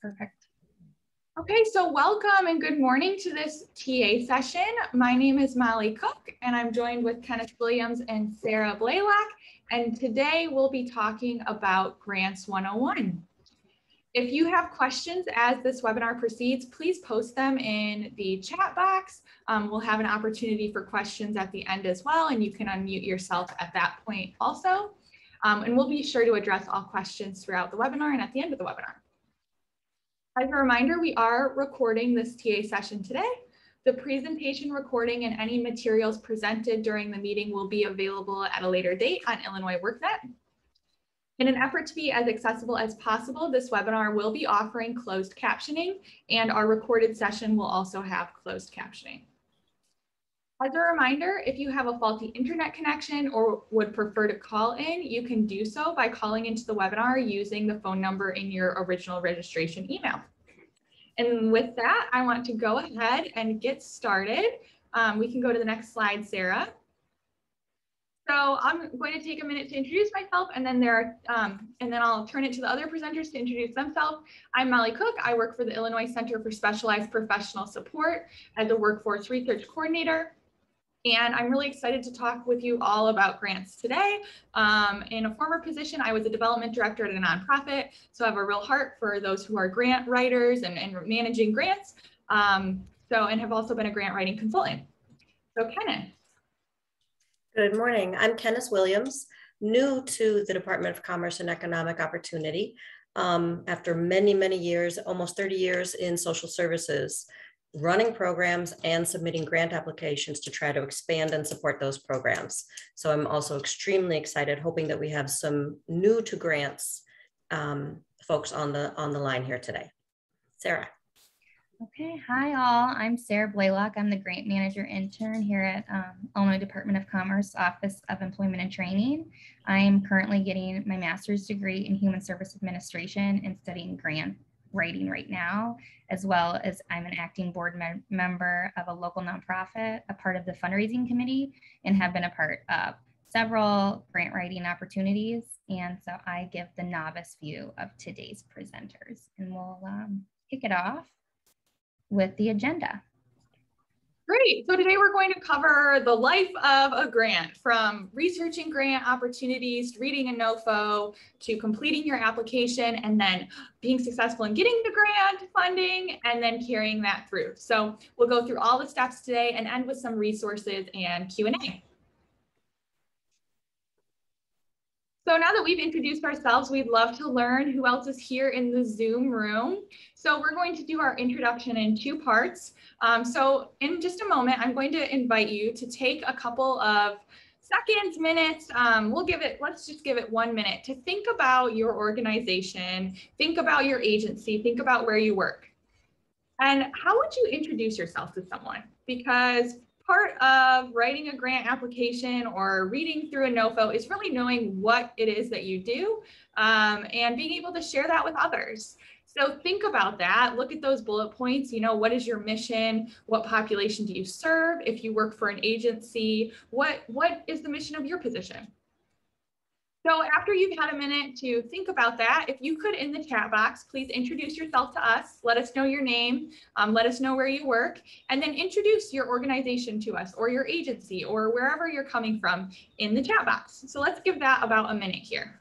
Perfect. Okay, so welcome and good morning to this TA session. My name is Molly Cook and I'm joined with Kenneth Williams and Sarah Blaylock. And today we'll be talking about Grants 101. If you have questions as this webinar proceeds, please post them in the chat box. We'll have an opportunity for questions at the end as well, and you can unmute yourself at that point also. And we'll be sure to address all questions throughout the webinar and at the end of the webinar. As a reminder, we are recording this TA session today. The presentation recording and any materials presented during the meeting will be available at a later date on Illinois WorkNet. In an effort to be as accessible as possible, this webinar will be offering closed captioning, and our recorded session will also have closed captioning. As a reminder, if you have a faulty internet connection or would prefer to call in, you can do so by calling into the webinar using the phone number in your original registration email. And with that, I want to go ahead and get started. We can go to the next slide, Sarah. So I'm going to take a minute to introduce myself, and then I'll turn it to the other presenters to introduce themselves. I'm Molly Cook. I work for the Illinois Center for Specialized Professional Support as a Workforce Research Coordinator. And I'm really excited to talk with you all about grants today. In a former position, I was a development director at a nonprofit, so I have a real heart for those who are grant writers and managing grants, and have also been a grant writing consultant. So Kenneth. Good morning. I'm Kenneth Williams, new to the Department of Commerce and Economic Opportunity. After many, many years, almost 30 years in social services, running programs and submitting grant applications to try to expand and support those programs. So I'm also extremely excited, hoping that we have some new to grants folks on the line here today. Sarah. Okay, hi all. I'm Sarah Blaylock. I'm the grant manager intern here at Illinois Department of Commerce Office of Employment and Training. I'm currently getting my master's degree in Human Service Administration and studying grant writing right now, as well as I'm an acting board member of a local nonprofit, a part of the fundraising committee, and have been a part of several grant writing opportunities. And so I give the novice view of today's presenters, and we'll kick it off with the agenda. Great. So today we're going to cover the life of a grant, from researching grant opportunities, reading a NOFO, to completing your application, and then being successful in getting the grant funding, and then carrying that through. So we'll go through all the steps today and end with some resources and Q&A. So now that we've introduced ourselves, we'd love to learn who else is here in the Zoom room. So we're going to do our introduction in two parts. So in just a moment, I'm going to invite you to take a couple of seconds, minutes. Let's just give it 1 minute to think about your organization, think about your agency, think about where you work. And how would you introduce yourself to someone? Because part of writing a grant application or reading through a NOFO is really knowing what it is that you do and being able to share that with others. So think about that. Look at those bullet points. You know, what is your mission? What population do you serve? If you work for an agency, what is the mission of your position? So after you've had a minute to think about that, if you could, in the chat box, please introduce yourself to us. Let us know your name, let us know where you work, and then introduce your organization to us, or your agency, or wherever you're coming from in the chat box. So let's give that about a minute here.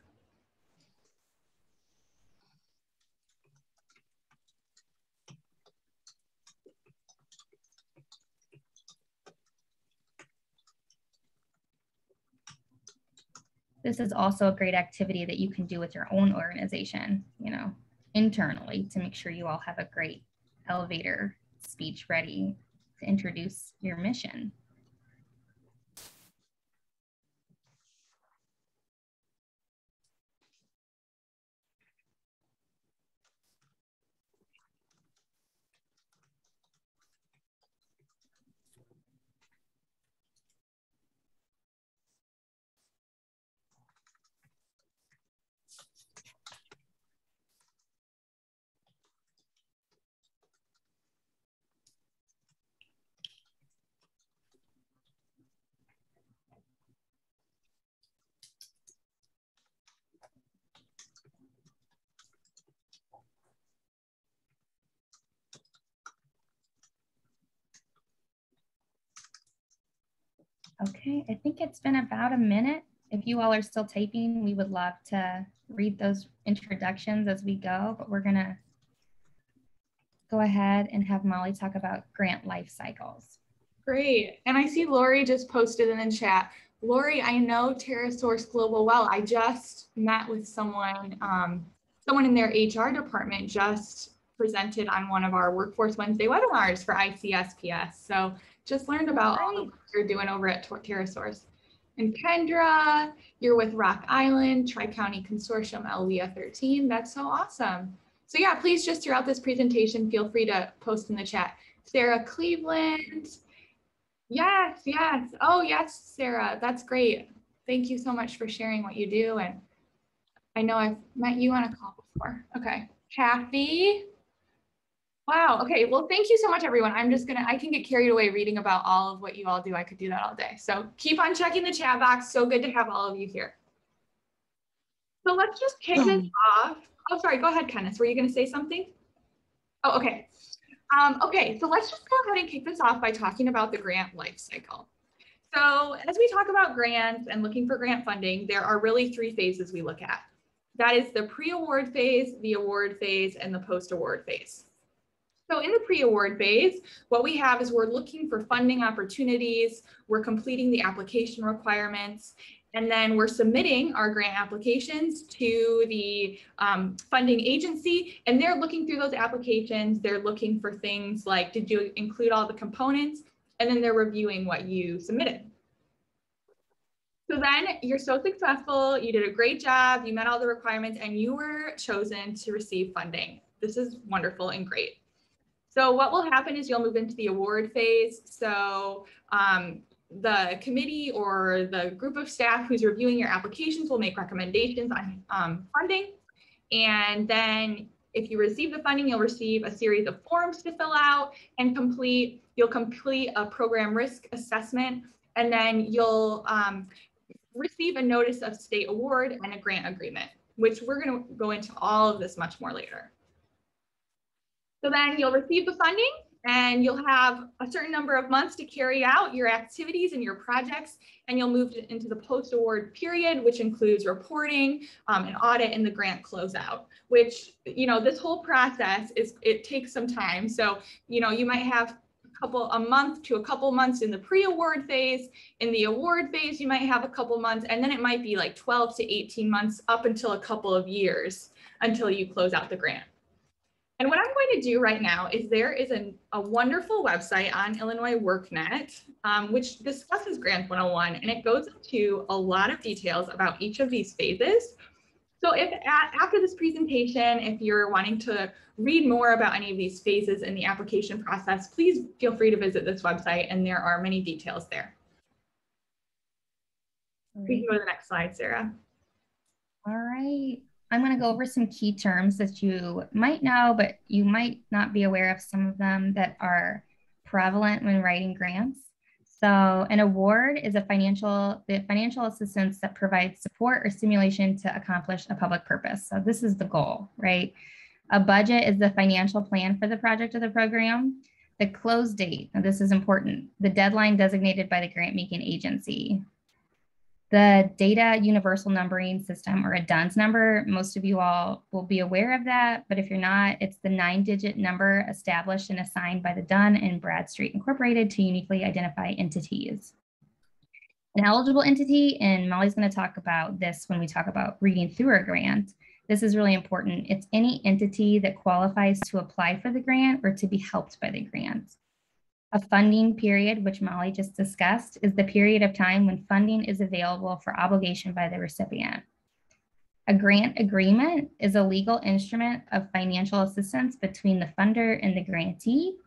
This is also a great activity that you can do with your own organization, you know, internally, to make sure you all have a great elevator speech ready to introduce your mission. Okay, I think it's been about a minute. If you all are still typing, we would love to read those introductions as we go, but we're gonna go ahead and have Molly talk about grant life cycles. Great. And I see Lori just posted in the chat. Lori, I know TerraSource Global well. I just met with someone, someone in their HR department just presented on one of our Workforce Wednesday webinars for ICSPS. So just learned about all the work you're doing over at TerraSource. And Kendra, you're with Rock Island, Tri-County Consortium LVIA 13. That's so awesome. So yeah, please just throughout this presentation, feel free to post in the chat. Sarah Cleveland. Yes, yes. Oh, yes, Sarah. That's great. Thank you so much for sharing what you do. And I know I've met you on a call before. Okay. Kathy. Wow. Okay. Well, thank you so much, everyone. I can get carried away reading about all of what you all do. I could do that all day. So keep on checking the chat box. So good to have all of you here. So let's just kick this off. Oh, sorry. Go ahead, Kenneth. Were you going to say something? Oh, okay. Okay, so let's just go ahead and kick this off by talking about the grant life cycle. So as we talk about grants and looking for grant funding, there are really three phases we look at. That is the pre-award phase, the award phase, and the post-award phase. So in the pre-award phase, what we have is we're looking for funding opportunities, we're completing the application requirements, and then we're submitting our grant applications to the funding agency, and they're looking through those applications. They're looking for things like, did you include all the components? And then they're reviewing what you submitted. So then you're so successful, you did a great job, you met all the requirements, and you were chosen to receive funding. This is wonderful and great. So what will happen is you'll move into the award phase. So the committee or the group of staff who's reviewing your applications will make recommendations on funding. And then if you receive the funding, you'll receive a series of forms to fill out and complete. You'll complete a program risk assessment, and then you'll receive a notice of state award and a grant agreement, which we're going to go into all of this much more later. So then you'll receive the funding, and you'll have a certain number of months to carry out your activities and your projects, and you'll move into the post-award period, which includes reporting, an audit, and the grant closeout, which, you know, this whole process it takes some time. So, you know, you might have a month to a couple months in the pre-award phase. In the award phase, you might have a couple months, and then it might be like 12 to 18 months up until a couple of years until you close out the grant. And what I'm going to do right now is there is a wonderful website on Illinois WorkNet, which discusses Grants 101, and it goes into a lot of details about each of these phases. So if after this presentation, if you're wanting to read more about any of these phases in the application process, please feel free to visit this website, and there are many details there. We can go to the next slide, Sarah. All right. I'm going to go over some key terms that you might know, but you might not be aware of some of them that are prevalent when writing grants. So an award is the financial assistance that provides support or stimulation to accomplish a public purpose. So this is the goal, right? A budget is the financial plan for the project or the program. The close date, now this is important, the deadline designated by the grant making agency. The data universal numbering system, or a DUNS number, most of you all will be aware of that, but if you're not, it's the 9-digit number established and assigned by the Dun and Bradstreet Incorporated to uniquely identify entities. An eligible entity, and Molly's going to talk about this when we talk about reading through a grant. This is really important. It's any entity that qualifies to apply for the grant or to be helped by the grant. A funding period, which Molly just discussed, is the period of time when funding is available for obligation by the recipient. A grant agreement is a legal instrument of financial assistance between the funder and the grantee.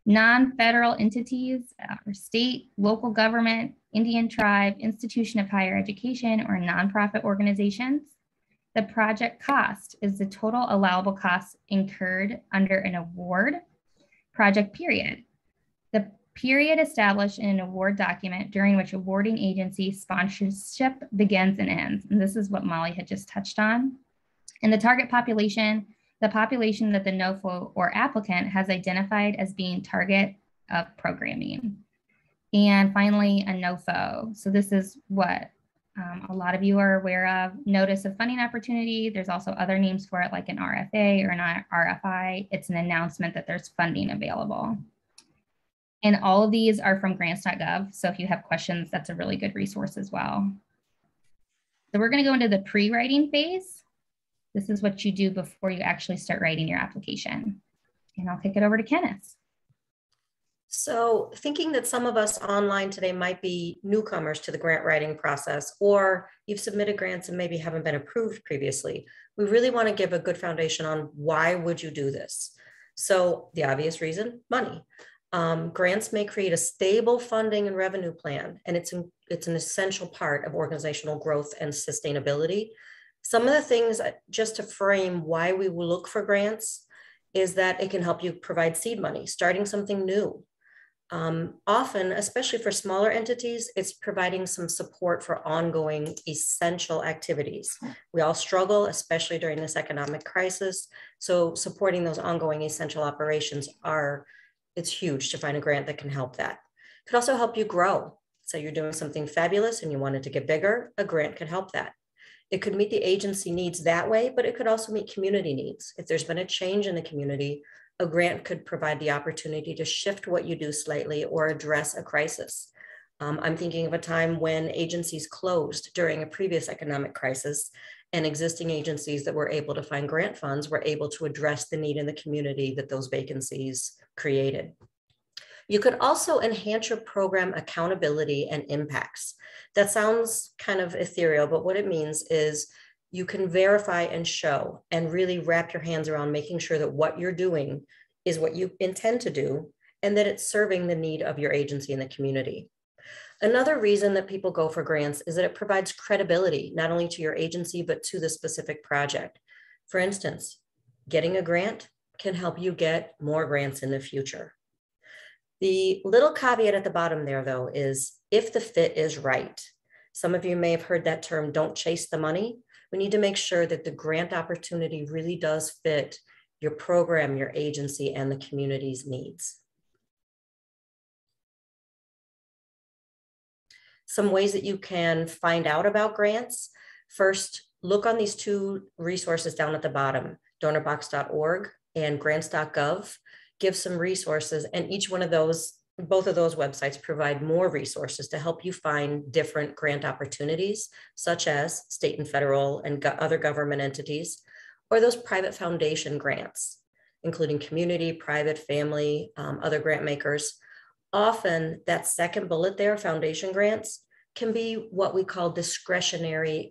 Non-federal entities are state, local government, Indian tribe, institution of higher education, or nonprofit organizations. The project cost is the total allowable costs incurred under an award. Project period. The period established in an award document during which awarding agency sponsorship begins and ends. And this is what Molly had just touched on. And the target population, the population that the NOFO or applicant has identified as being target of programming. And finally, a NOFO. So this is what a lot of you are aware of, notice of funding opportunity. There's also other names for it like an RFA or an RFI. It's an announcement that there's funding available. And all of these are from grants.gov. So if you have questions, that's a really good resource as well. So we're going to go into the pre-writing phase. This is what you do before you actually start writing your application. And I'll kick it over to Kenneth. So thinking that some of us online today might be newcomers to the grant writing process, or you've submitted grants and maybe haven't been approved previously, we really want to give a good foundation on why would you do this? So the obvious reason, money. Grants may create a stable funding and revenue plan, and it's an essential part of organizational growth and sustainability. Some of the things, just to frame why we will look for grants, is that it can help you provide seed money, starting something new. Often, especially for smaller entities, it's providing some support for ongoing essential activities. We all struggle, especially during this economic crisis. So supporting those ongoing essential operations it's huge to find a grant that can help that. It could also help you grow. So you're doing something fabulous and you want it to get bigger, a grant could help that. It could meet the agency needs that way, but it could also meet community needs. If there's been a change in the community, a grant could provide the opportunity to shift what you do slightly or address a crisis. I'm thinking of a time when agencies closed during a previous economic crisis, and existing agencies that were able to find grant funds were able to address the need in the community that those vacancies created. You could also enhance your program accountability and impacts. That sounds kind of ethereal, but what it means is you can verify and show and really wrap your hands around making sure that what you're doing is what you intend to do and that it's serving the need of your agency and the community. Another reason that people go for grants is that it provides credibility, not only to your agency, but to the specific project. For instance, getting a grant can help you get more grants in the future. The little caveat at the bottom there, though, is if the fit is right. Some of you may have heard that term, don't chase the money. We need to make sure that the grant opportunity really does fit your program, your agency, and the community's needs. Some ways that you can find out about grants. First, look on these two resources down at the bottom, donorbox.org and grants.gov. Give some resources, and each one of those, both of those websites provide more resources to help you find different grant opportunities, such as state and federal and other government entities, or those private foundation grants, including community, private, family, other grant makers. Often that second bullet there, foundation grants, can be what we call discretionary,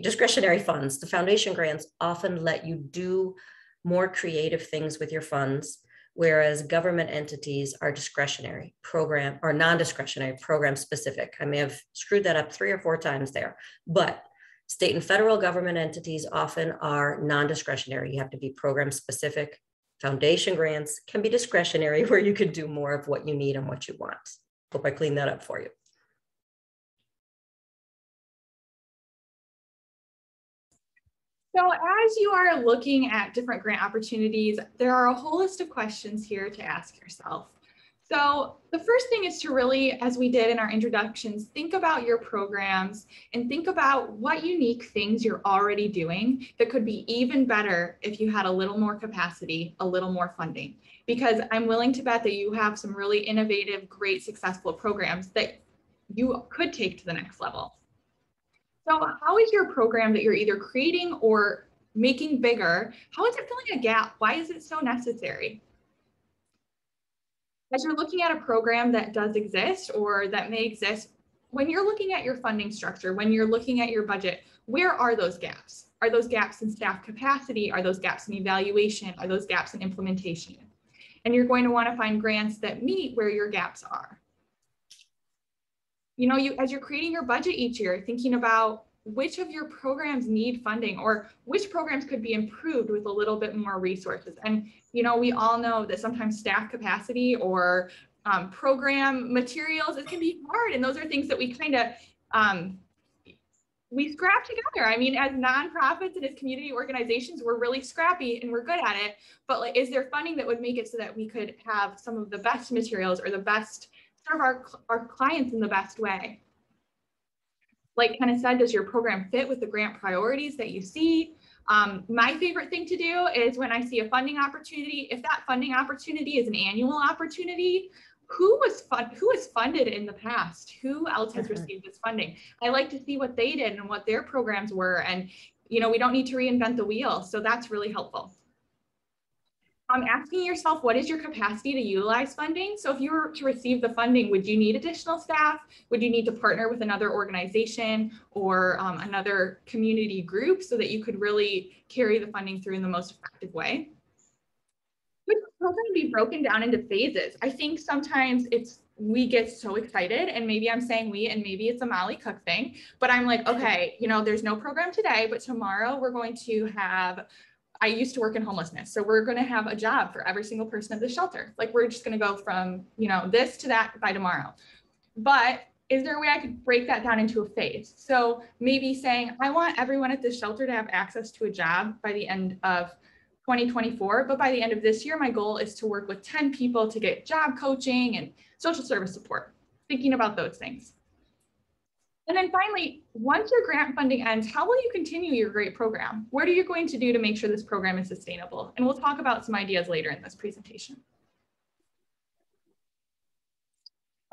discretionary funds. The foundation grants often let you do more creative things with your funds, whereas government entities are discretionary program or non-discretionary program specific. I may have screwed that up 3 or 4 times there, but state and federal government entities often are non-discretionary. You have to be program specific. Foundation grants can be discretionary, where you can do more of what you need and what you want. Hope I cleaned that up for you. So as you are looking at different grant opportunities, there are a whole list of questions here to ask yourself. So the first thing is to really, as we did in our introductions, think about your programs and think about what unique things you're already doing that could be even better if you had a little more capacity, a little more funding. Because I'm willing to bet that you have some really innovative, great, successful programs that you could take to the next level. So how is your program that you're either creating or making bigger, how is it filling a gap? Why is it so necessary? As you're looking at a program that does exist or that may exist, when you're looking at your funding structure, when you're looking at your budget, where are those gaps? Are those gaps in staff capacity? Are those gaps in evaluation? Are those gaps in implementation? And you're going to want to find grants that meet where your gaps are. You know, as you're creating your budget each year, thinking about which of your programs need funding or which programs could be improved with a little bit more resources. And, you know, we all know that sometimes staff capacity or program materials, it can be hard. And those are things that we kind of we scrap together. I mean, as nonprofits and as community organizations, we're really scrappy and we're good at it. But like, is there funding that would make it so that we could have some of the best materials or the best, serve our clients in the best way? Like Kenneth said, does your program fit with the grant priorities that you see? My favorite thing to do is when I see a funding opportunity, if that funding opportunity is an annual opportunity, who was funded in the past? Who else has received this funding? I like to see what they did and what their programs were. And, you know, we don't need to reinvent the wheel. So that's really helpful. Asking yourself, what is your capacity to utilize funding? So if you were to receive the funding, would you need additional staff? Would you need to partner with another organization or another community group so that you could really carry the funding through in the most effective way? Would the program be broken down into phases? I think sometimes we get so excited, and maybe I'm saying we, and maybe it's a Molly Cook thing, but I'm like, okay, you know, there's no program today, but tomorrow we're going to have, I used to work in homelessness. So we're going to have a job for every single person at the shelter. Like we're just going to go from, you know, this to that by tomorrow. But is there a way I could break that down into a phase? So maybe saying, I want everyone at this shelter to have access to a job by the end of 2024, but by the end of this year, my goal is to work with 10 people to get job coaching and social service support, thinking about those things. And then finally, once your grant funding ends, how will you continue your great program? What are you going to do to make sure this program is sustainable? And we'll talk about some ideas later in this presentation.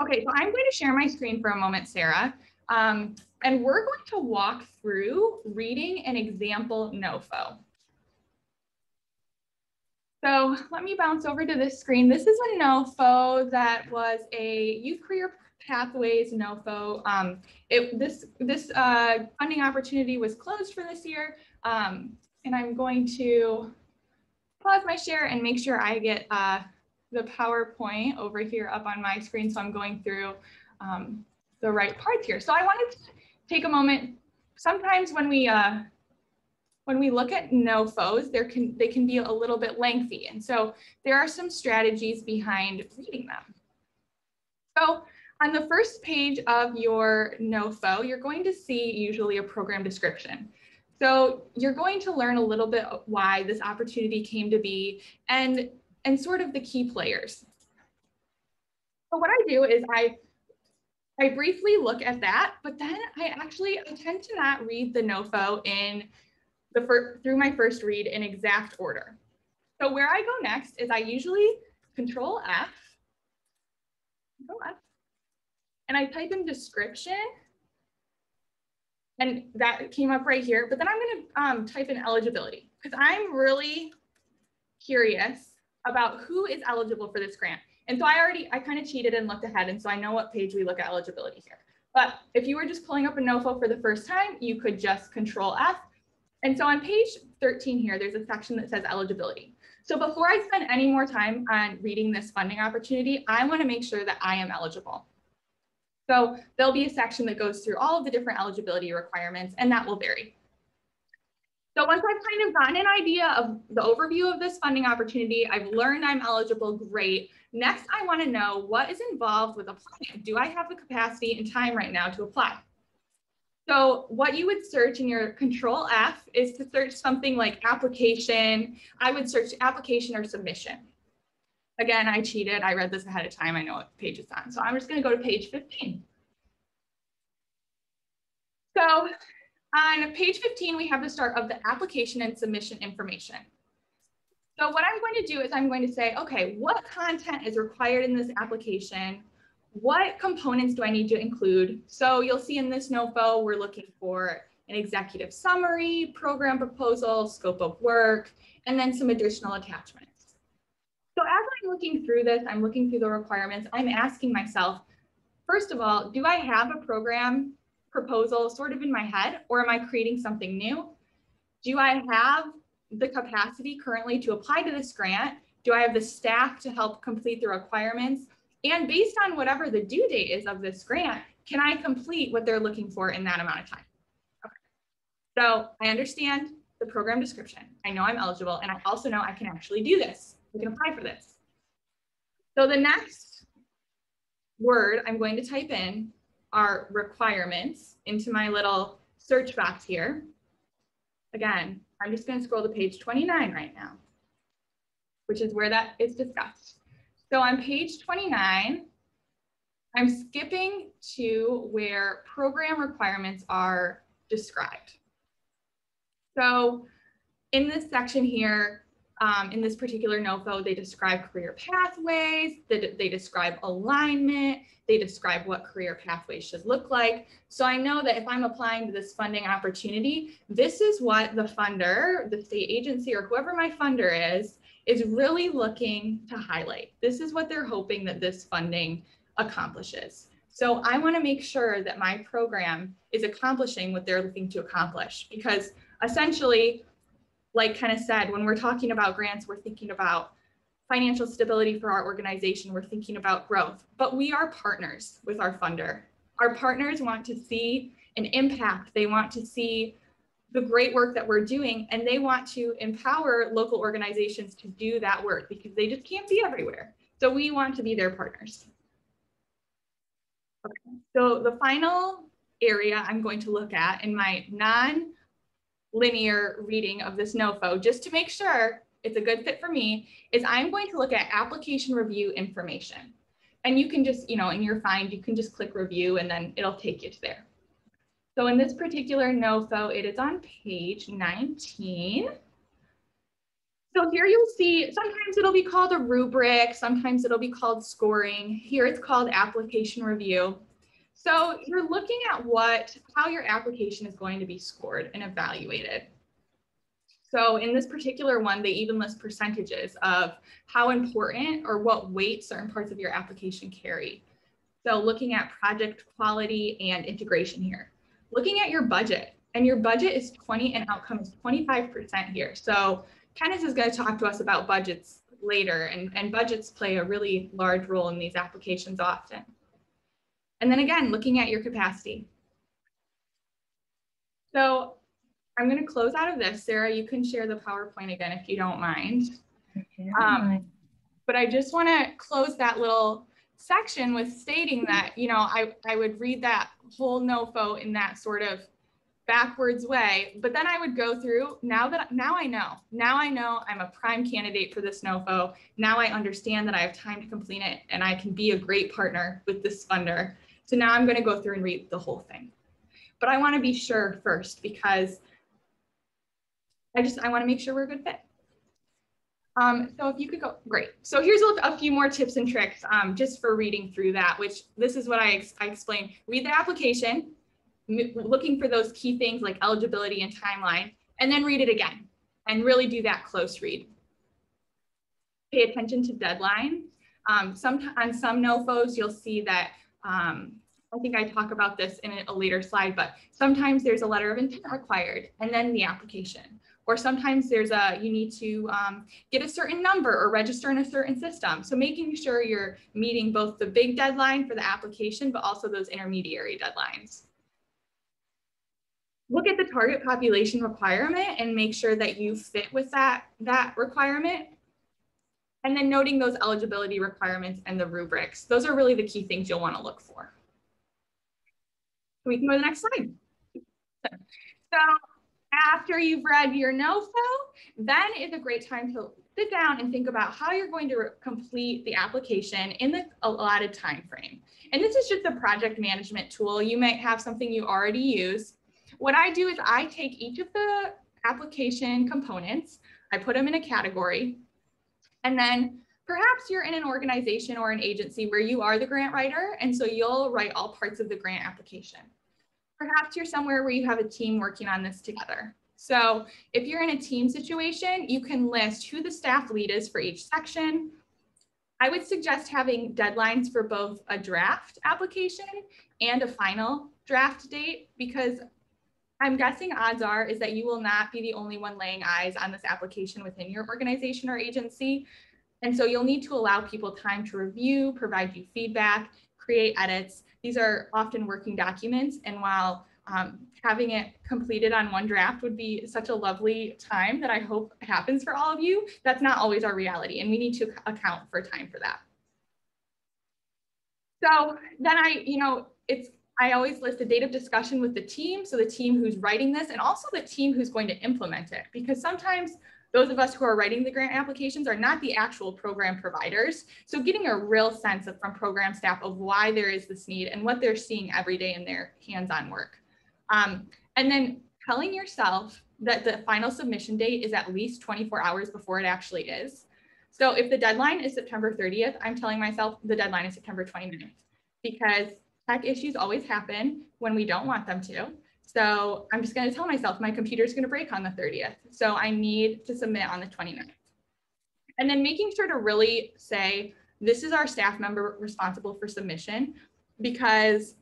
Okay, so I'm going to share my screen for a moment, Sarah. And we're going to walk through reading an example NOFO. So let me bounce over to this screen. This is a NOFO that was a Youth Career Pathways NOFO. This funding opportunity was closed for this year. And I'm going to pause my share and make sure I get the PowerPoint over here up on my screen. So I'm going through the right parts here. So I wanted to take a moment. Sometimes when we look at NOFOs, they can be a little bit lengthy. And so there are some strategies behind reading them. So on the first page of your NOFO, you're going to see usually a program description. So you're going to learn a little bit why this opportunity came to be and sort of the key players. So what I do is I briefly look at that, but then I tend to not read the NOFO in through my first read in exact order. So where I go next is I usually Control F, and I type in description, and that came up right here. But then I'm going to type in eligibility because I'm really curious about who is eligible for this grant. And so I kind of cheated and looked ahead, and so I know what page we look at eligibility here. But if you were just pulling up a NOFO for the first time, you could just Control F. And so on page 13 here, there's a section that says eligibility. So before I spend any more time on reading this funding opportunity, I want to make sure that I am eligible. So there'll be a section that goes through all of the different eligibility requirements, and that will vary. So once I've kind of gotten an idea of the overview of this funding opportunity, I've learned I'm eligible, great. Next, I want to know what is involved with applying. Do I have the capacity and time right now to apply? So what you would search in your Control F is to search something like application. I would search application or submission. Again, I cheated. I read this ahead of time. I know what page it's on. So I'm just going to go to page 15. So on page 15, we have the start of the application and submission information. So what I'm going to do is I'm going to say, okay, what content is required in this application? What components do I need to include? So you'll see in this NOFO, we're looking for an executive summary, program proposal, scope of work, and then some additional attachments. So as I'm looking through this, I'm looking through the requirements, I'm asking myself, first of all, do I have a program proposal sort of in my head, or am I creating something new? Do I have the capacity currently to apply to this grant? Do I have the staff to help complete the requirements? And based on whatever the due date is of this grant, can I complete what they're looking for in that amount of time? Okay. So I understand the program description. I know I'm eligible, and I also know I can actually do this. I can apply for this. So the next word I'm going to type in are requirements into my little search box here. Again, I'm just going to scroll to page 29 right now, which is where that is discussed. So on page 29, I'm skipping to where program requirements are described. So in this section here, in this particular NOFO, they describe career pathways, they describe alignment, they describe what career pathways should look like. So I know that if I'm applying to this funding opportunity, this is what the funder, the state agency, or whoever my funder is really looking to highlight. This is what they're hoping that this funding accomplishes. So I want to make sure that my program is accomplishing what they're looking to accomplish, because essentially, like Kenneth said, when we're talking about grants, we're thinking about financial stability for our organization, we're thinking about growth, but we are partners with our funder. Our partners want to see an impact. They want to see the great work that we're doing, and they want to empower local organizations to do that work because they just can't be everywhere. So we want to be their partners. Okay. So the final area I'm going to look at in my non-linear reading of this NOFO, just to make sure it's a good fit for me, is I'm going to look at application review information. And you can just, in your find, you can just click review and then it'll take you to there. So in this particular NOFO, it is on page 19. So here you'll see, sometimes it'll be called a rubric, sometimes it'll be called scoring. Here it's called application review. So you're looking at how your application is going to be scored and evaluated. So in this particular one, they even list percentages of how important or what weight certain parts of your application carry. So looking at project quality and integration here. Looking at your budget, and your budget is 20 and outcome is 25% here. So Kenneth is going to talk to us about budgets later, and budgets play a really large role in these applications often. And then again, looking at your capacity. So I'm going to close out of this. Sarah, you can share the PowerPoint again if you don't mind. Okay, but I just want to close that little section with stating that, I would read that whole NOFO in that sort of backwards way, but then I would go through, now I know I'm a prime candidate for this NOFO. Now I understand that I have time to complete it and I can be a great partner with this funder. So now I'm going to go through and read the whole thing. But I want to be sure first, because I want to make sure we're a good fit. So if you could go, great. So here's a few more tips and tricks just for reading through that, which this is what I explained. Read the application, looking for those key things like eligibility and timeline, and then read it again and really do that close read. Pay attention to deadline. On some NOFOs, you'll see that, I think I talk about this in a later slide, but sometimes there's a letter of intent required and then the application. Or sometimes you need to get a certain number or register in a certain system. So making sure you're meeting both the big deadline for the application, but also those intermediary deadlines. Look at the target population requirement and make sure that you fit with that requirement. And then noting those eligibility requirements and the rubrics. Those are really the key things you'll want to look for. We can go to the next slide. So after you've read your NOFO, then is a great time to sit down and think about how you're going to complete the application in the allotted time frame. And this is just a project management tool. You might have something you already use. What I do is I take each of the application components, I put them in a category, and then perhaps you're in an organization or an agency where you are the grant writer, and so you'll write all parts of the grant application. Perhaps you're somewhere where you have a team working on this together. So if you're in a team situation, you can list who the staff lead is for each section. I would suggest having deadlines for both a draft application and a final draft date, because I'm guessing odds are is that you will not be the only one laying eyes on this application within your organization or agency. And so you'll need to allow people time to review, provide you feedback, create edits. These are often working documents. And while having it completed on one draft would be such a lovely time that I hope happens for all of you, that's not always our reality. And we need to account for time for that. So then I always list a date of discussion with the team. So the team who's writing this and also the team who's going to implement it, because sometimes those of us who are writing the grant applications are not the actual program providers. So getting a real sense from program staff of why there is this need and what they're seeing every day in their hands-on work. And then telling yourself that the final submission date is at least 24 hours before it actually is. So if the deadline is September 30th, I'm telling myself the deadline is September 29th, because tech issues always happen when we don't want them to. So I'm just going to tell myself my computer is going to break on the 30th. So I need to submit on the 29th. And then making sure to really say, this is our staff member responsible for submission, because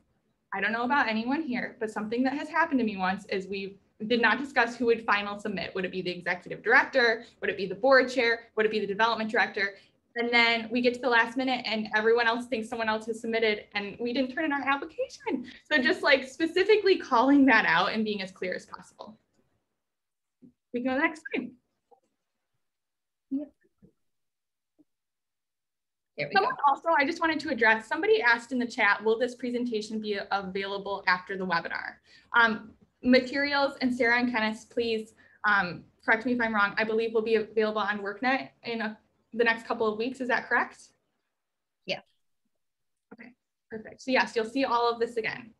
I don't know about anyone here, but something that has happened to me once is we did not discuss who would final submit. Would it be the executive director? Would it be the board chair? Would it be the development director? And then we get to the last minute and everyone else thinks someone else has submitted and we didn't turn in our application. So just like specifically calling that out and being as clear as possible. We can go to the next slide. Someone also, I just wanted to address, somebody asked in the chat, will this presentation be available after the webinar? Materials, and Sarah and Kenneth, please correct me if I'm wrong, I believe will be available on WorkNet in the next couple of weeks. Is that correct? Yeah. Okay, perfect. So yes, you'll see all of this again.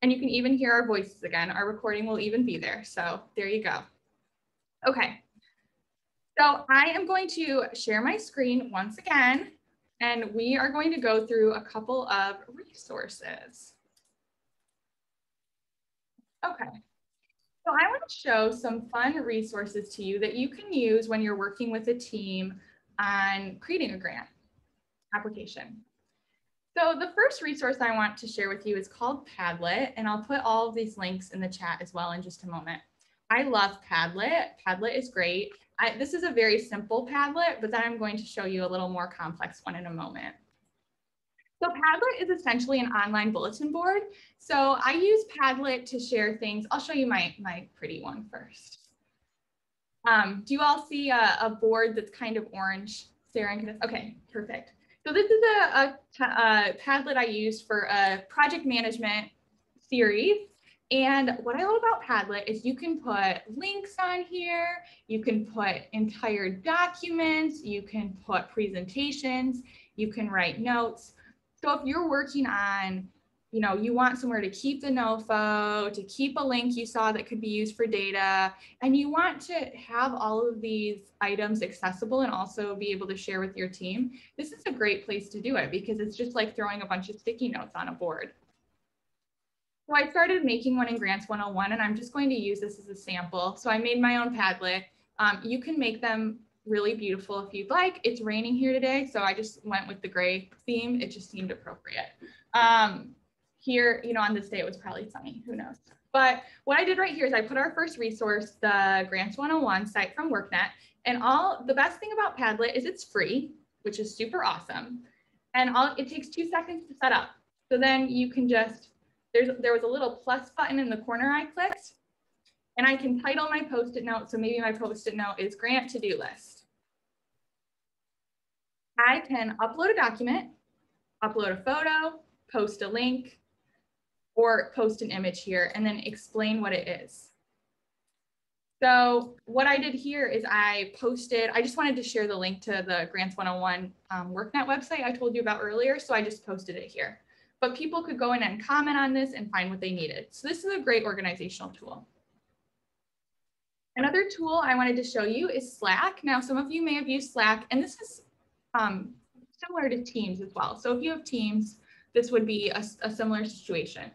And you can even hear our voices again. Our recording will even be there. So there you go. Okay. So I am going to share my screen once again, and we are going to go through a couple of resources. Okay. So I want to show some fun resources to you that you can use when you're working with a team on creating a grant application. So the first resource I want to share with you is called Padlet, and I'll put all of these links in the chat as well in just a moment. I love Padlet. Padlet is great. This is a very simple Padlet, but then I'm going to show you a little more complex one in a moment. So Padlet is essentially an online bulletin board. So I use Padlet to share things. I'll show you my pretty one first. Do you all see a board that's kind of orange? Sarah, okay, perfect. So this is a Padlet I used for a project management series. And what I love about Padlet is you can put links on here, you can put entire documents, you can put presentations, you can write notes. So if you're working on, you want somewhere to keep the NOFO, to keep a link you saw that could be used for data, and you want to have all of these items accessible and also be able to share with your team, this is a great place to do it because it's just like throwing a bunch of sticky notes on a board. So I started making one in Grants 101, and I'm just going to use this as a sample. So I made my own Padlet. You can make them really beautiful if you'd like. It's raining here today, so I just went with the gray theme. It just seemed appropriate. Here, on this day, it was probably sunny, who knows? But what I did right here is I put our first resource, the Grants 101 site from WorkNet, and the best thing about Padlet is it's free, which is super awesome. And it takes 2 seconds to set up. So then you can just, there was a little plus button in the corner I clicked, and I can title my Post-it note. So maybe my Post-it note is Grant to-do list. I can upload a document, upload a photo, post a link, or post an image here, and then explain what it is. So what I did here is I just wanted to share the link to the Grants 101 WorkNet website I told you about earlier, so I just posted it here. But people could go in and comment on this and find what they needed. So this is a great organizational tool. Another tool I wanted to show you is Slack. Now, some of you may have used Slack, and this is similar to Teams as well. So if you have Teams, this would be a similar situation.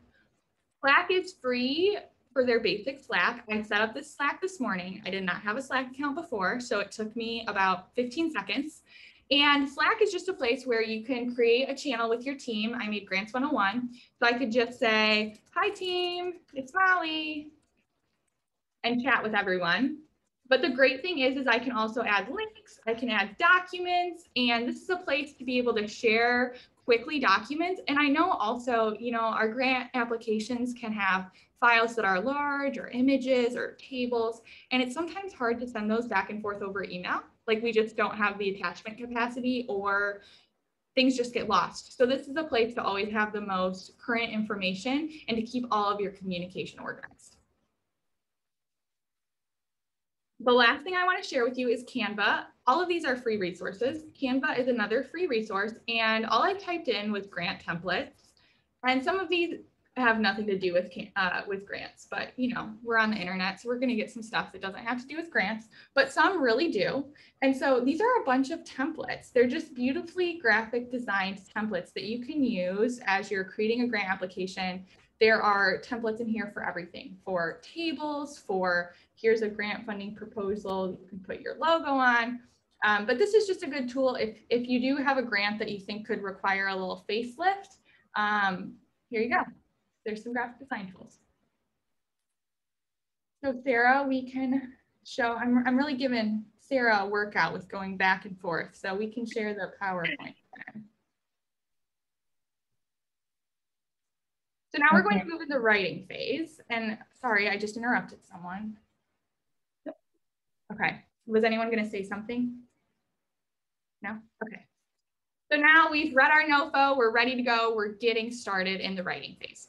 Slack is free for their basic Slack. I set up this Slack this morning. I did not have a Slack account before, so it took me about 15 seconds. And Slack is just a place where you can create a channel with your team. I made Grants 101. So I could just say, hi team, it's Molly, and chat with everyone. But the great thing is I can also add links, I can add documents, and this is a place to be able to share quickly documents. And I know also, our grant applications can have files that are large or images or tables, and it's sometimes hard to send those back and forth over email. Like we just don't have the attachment capacity or things just get lost. So this is a place to always have the most current information and to keep all of your communication organized. The last thing I want to share with you is Canva. All of these are free resources. Canva is another free resource, and all I typed in was grant templates. And some of these have nothing to do with grants, but you know, we're on the internet, so we're going to get some stuff that doesn't have to do with grants, but some really do. And so these are a bunch of templates. They're just beautifully graphic designed templates that you can use as you're creating a grant application. There are templates in here for everything, for tables, for here's a grant funding proposal, you can put your logo on. But this is just a good tool if you do have a grant that you think could require a little facelift. Here you go. There's some graphic design tools. So Sarah, we can show, I'm really giving Sarah a workout with going back and forth, so we can share the PowerPoint. So now we're going to move into writing phase. And sorry, I just interrupted someone. Okay, was anyone going to say something? No? Okay. So now we've read our NOFO, we're ready to go, we're getting started in the writing phase.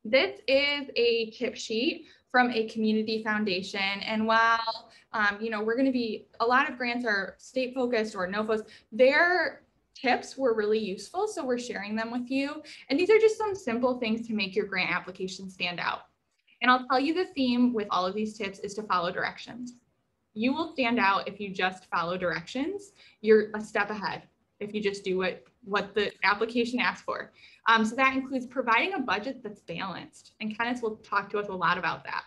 This is a tip sheet from a community foundation. And while, you know, we're going to be, a lot of grants are state focused or NOFOs, their tips were really useful. So we're sharing them with you. And these are just some simple things to make your grant application stand out. And I'll tell you the theme with all of these tips is to follow directions. You will stand out if you just follow directions. You're a step ahead if you just do what the application asks for. So that includes providing a budget that's balanced. And Kenneth will talk to us a lot about that.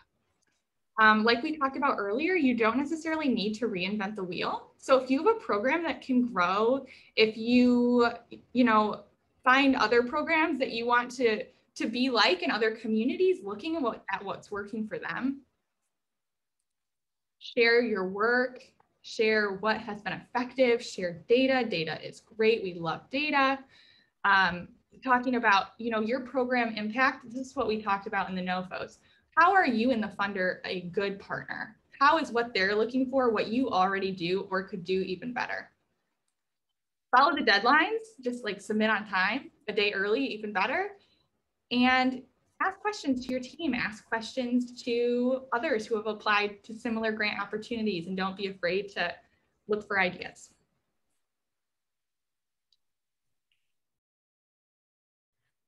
Like we talked about earlier, you don't necessarily need to reinvent the wheel. So if you have a program that can grow, if you know, find other programs that you want to be like in other communities, looking at what's working for them, share your work, share what has been effective, share data. Data is great. We love data. Talking about, you know, your program impact. This is what we talked about in the NOFOs. How are you and the funder a good partner? How is what they're looking for, what you already do or could do even better? Follow the deadlines, just like submit on time, a day early, even better. And ask questions to your team, ask questions to others who have applied to similar grant opportunities, and don't be afraid to look for ideas.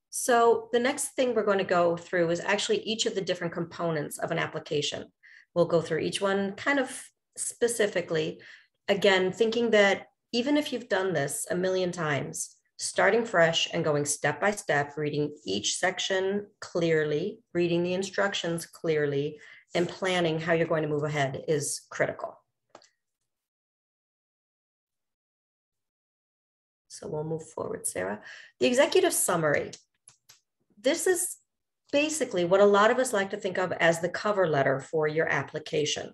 So the next thing we're going to go through is actually each of the different components of an application. We'll go through each one kind of specifically, again, thinking that even if you've done this a million times, starting fresh and going step by step, reading each section clearly, reading the instructions clearly, and planning how you're going to move ahead is critical. So we'll move forward, Sarah. The executive summary. This is basically what a lot of us like to think of as the cover letter for your application.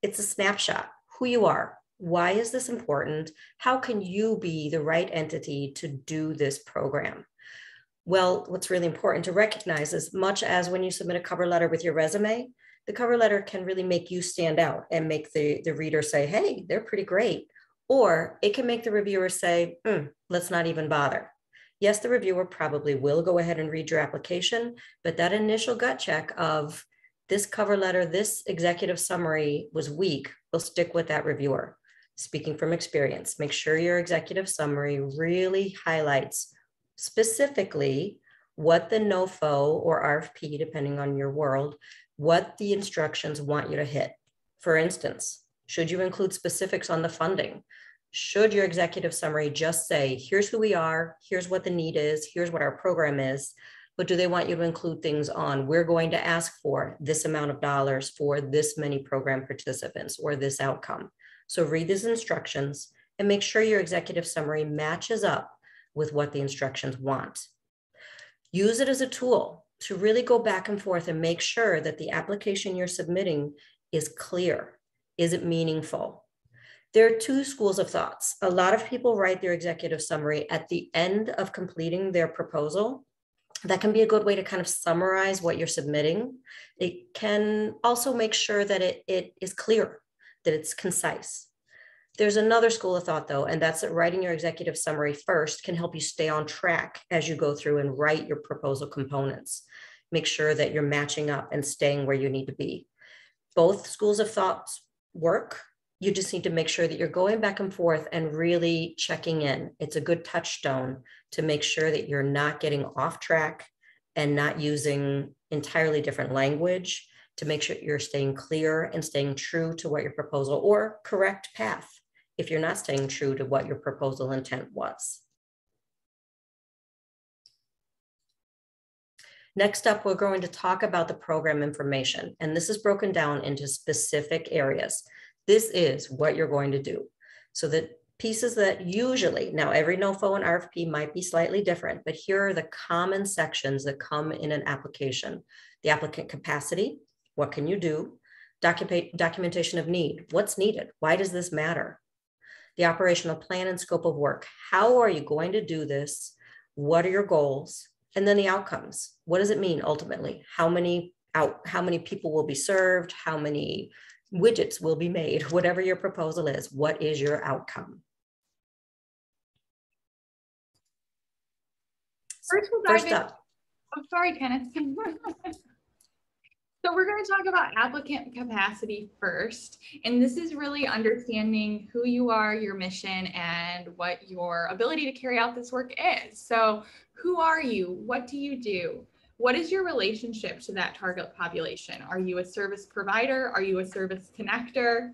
It's a snapshot, who you are. Why is this important? How can you be the right entity to do this program? Well, what's really important to recognize is much as when you submit a cover letter with your resume, the cover letter can really make you stand out and make the reader say, hey, they're pretty great. Or it can make the reviewer say, let's not even bother. Yes, the reviewer probably will go ahead and read your application, but that initial gut check of this cover letter, this executive summary was weak, will stick with that reviewer. Speaking from experience, make sure your executive summary really highlights specifically what the NOFO or RFP, depending on your world, what the instructions want you to hit. For instance, should you include specifics on the funding? Should your executive summary just say, here's who we are, here's what the need is, here's what our program is, but do they want you to include things on, we're going to ask for this amount of dollars for this many program participants or this outcome. So read these instructions and make sure your executive summary matches up with what the instructions want. Use it as a tool to really go back and forth and make sure that the application you're submitting is clear. Is it meaningful? There are two schools of thoughts. A lot of people write their executive summary at the end of completing their proposal. That can be a good way to kind of summarize what you're submitting. It can also make sure that it is clear, that it's concise. There's another school of thought though, and that's that writing your executive summary first can help you stay on track as you go through and write your proposal components. Make sure that you're matching up and staying where you need to be. Both schools of thought work. You just need to make sure that you're going back and forth and really checking in. It's a good touchstone to make sure that you're not getting off track and not using entirely different language, to make sure you're staying clear and staying true to what your proposal or correct path if you're not staying true to what your proposal intent was. Next up, we're going to talk about the program information, and this is broken down into specific areas. This is what you're going to do. So the pieces that usually, now every NOFO and RFP might be slightly different, but here are the common sections that come in an application. The applicant capacity, what can you do? Documentation of need, what's needed? Why does this matter? The operational plan and scope of work. How are you going to do this? What are your goals? And then the outcomes. What does it mean ultimately? How many people will be served? How many widgets will be made? Whatever your proposal is, what is your outcome? First up. I'm sorry, Kenneth. So we're going to talk about applicant capacity first, and this is really understanding who you are, your mission, and what your ability to carry out this work is. So who are you? What do you do? What is your relationship to that target population? Are you a service provider? Are you a service connector?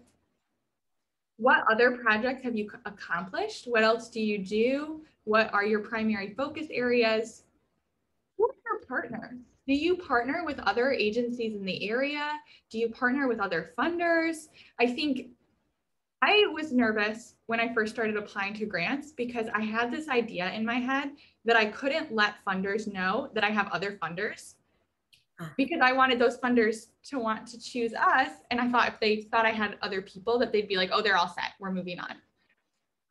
What other projects have you accomplished? What else do you do? What are your primary focus areas? Who are your partners? Do you partner with other agencies in the area? Do you partner with other funders? I think I was nervous when I first started applying to grants because I had this idea in my head that I couldn't let funders know that I have other funders because I wanted those funders to want to choose us. And I thought if they thought I had other people that they'd be like, oh, they're all set, we're moving on.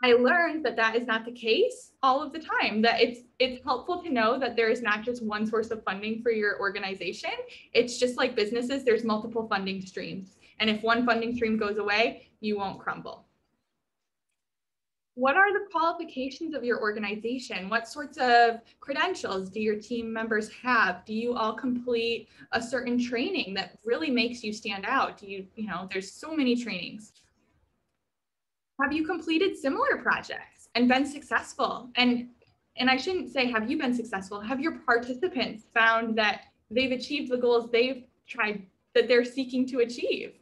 I learned that that is not the case all of the time, that it's helpful to know that there is not just one source of funding for your organization. It's just like businesses, there's multiple funding streams. And if one funding stream goes away, you won't crumble. What are the qualifications of your organization? What sorts of credentials do your team members have? Do you all complete a certain training that really makes you stand out? Do you know, there's so many trainings. Have you completed similar projects and been successful? And I shouldn't say, have you been successful? Have your participants found that they've achieved the goals they've tried, that they're seeking to achieve?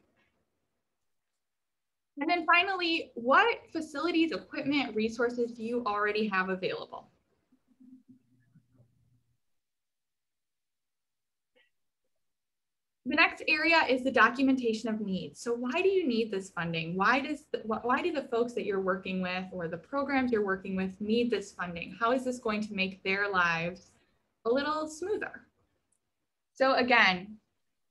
And then finally, what facilities, equipment, resources do you already have available? The next area is the documentation of needs. So why do you need this funding? Why do the folks that you're working with or the programs you're working with need this funding? How is this going to make their lives a little smoother? So again,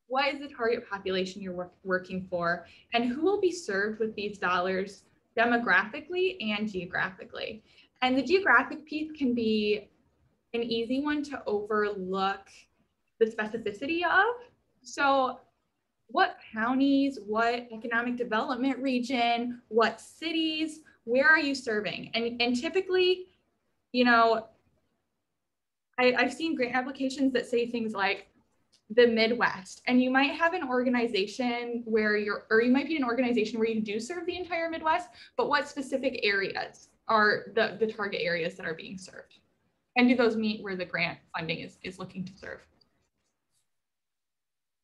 what is the target population you're working for, and who will be served with these dollars demographically and geographically? And the geographic piece can be an easy one to overlook the specificity of. So what counties, what economic development region, what cities, where are you serving? And typically, you know, I've seen grant applications that say things like the Midwest, and you might have an organization where you might be an organization where you do serve the entire Midwest, but what specific areas are the target areas that are being served? And do those meet where the grant funding is looking to serve?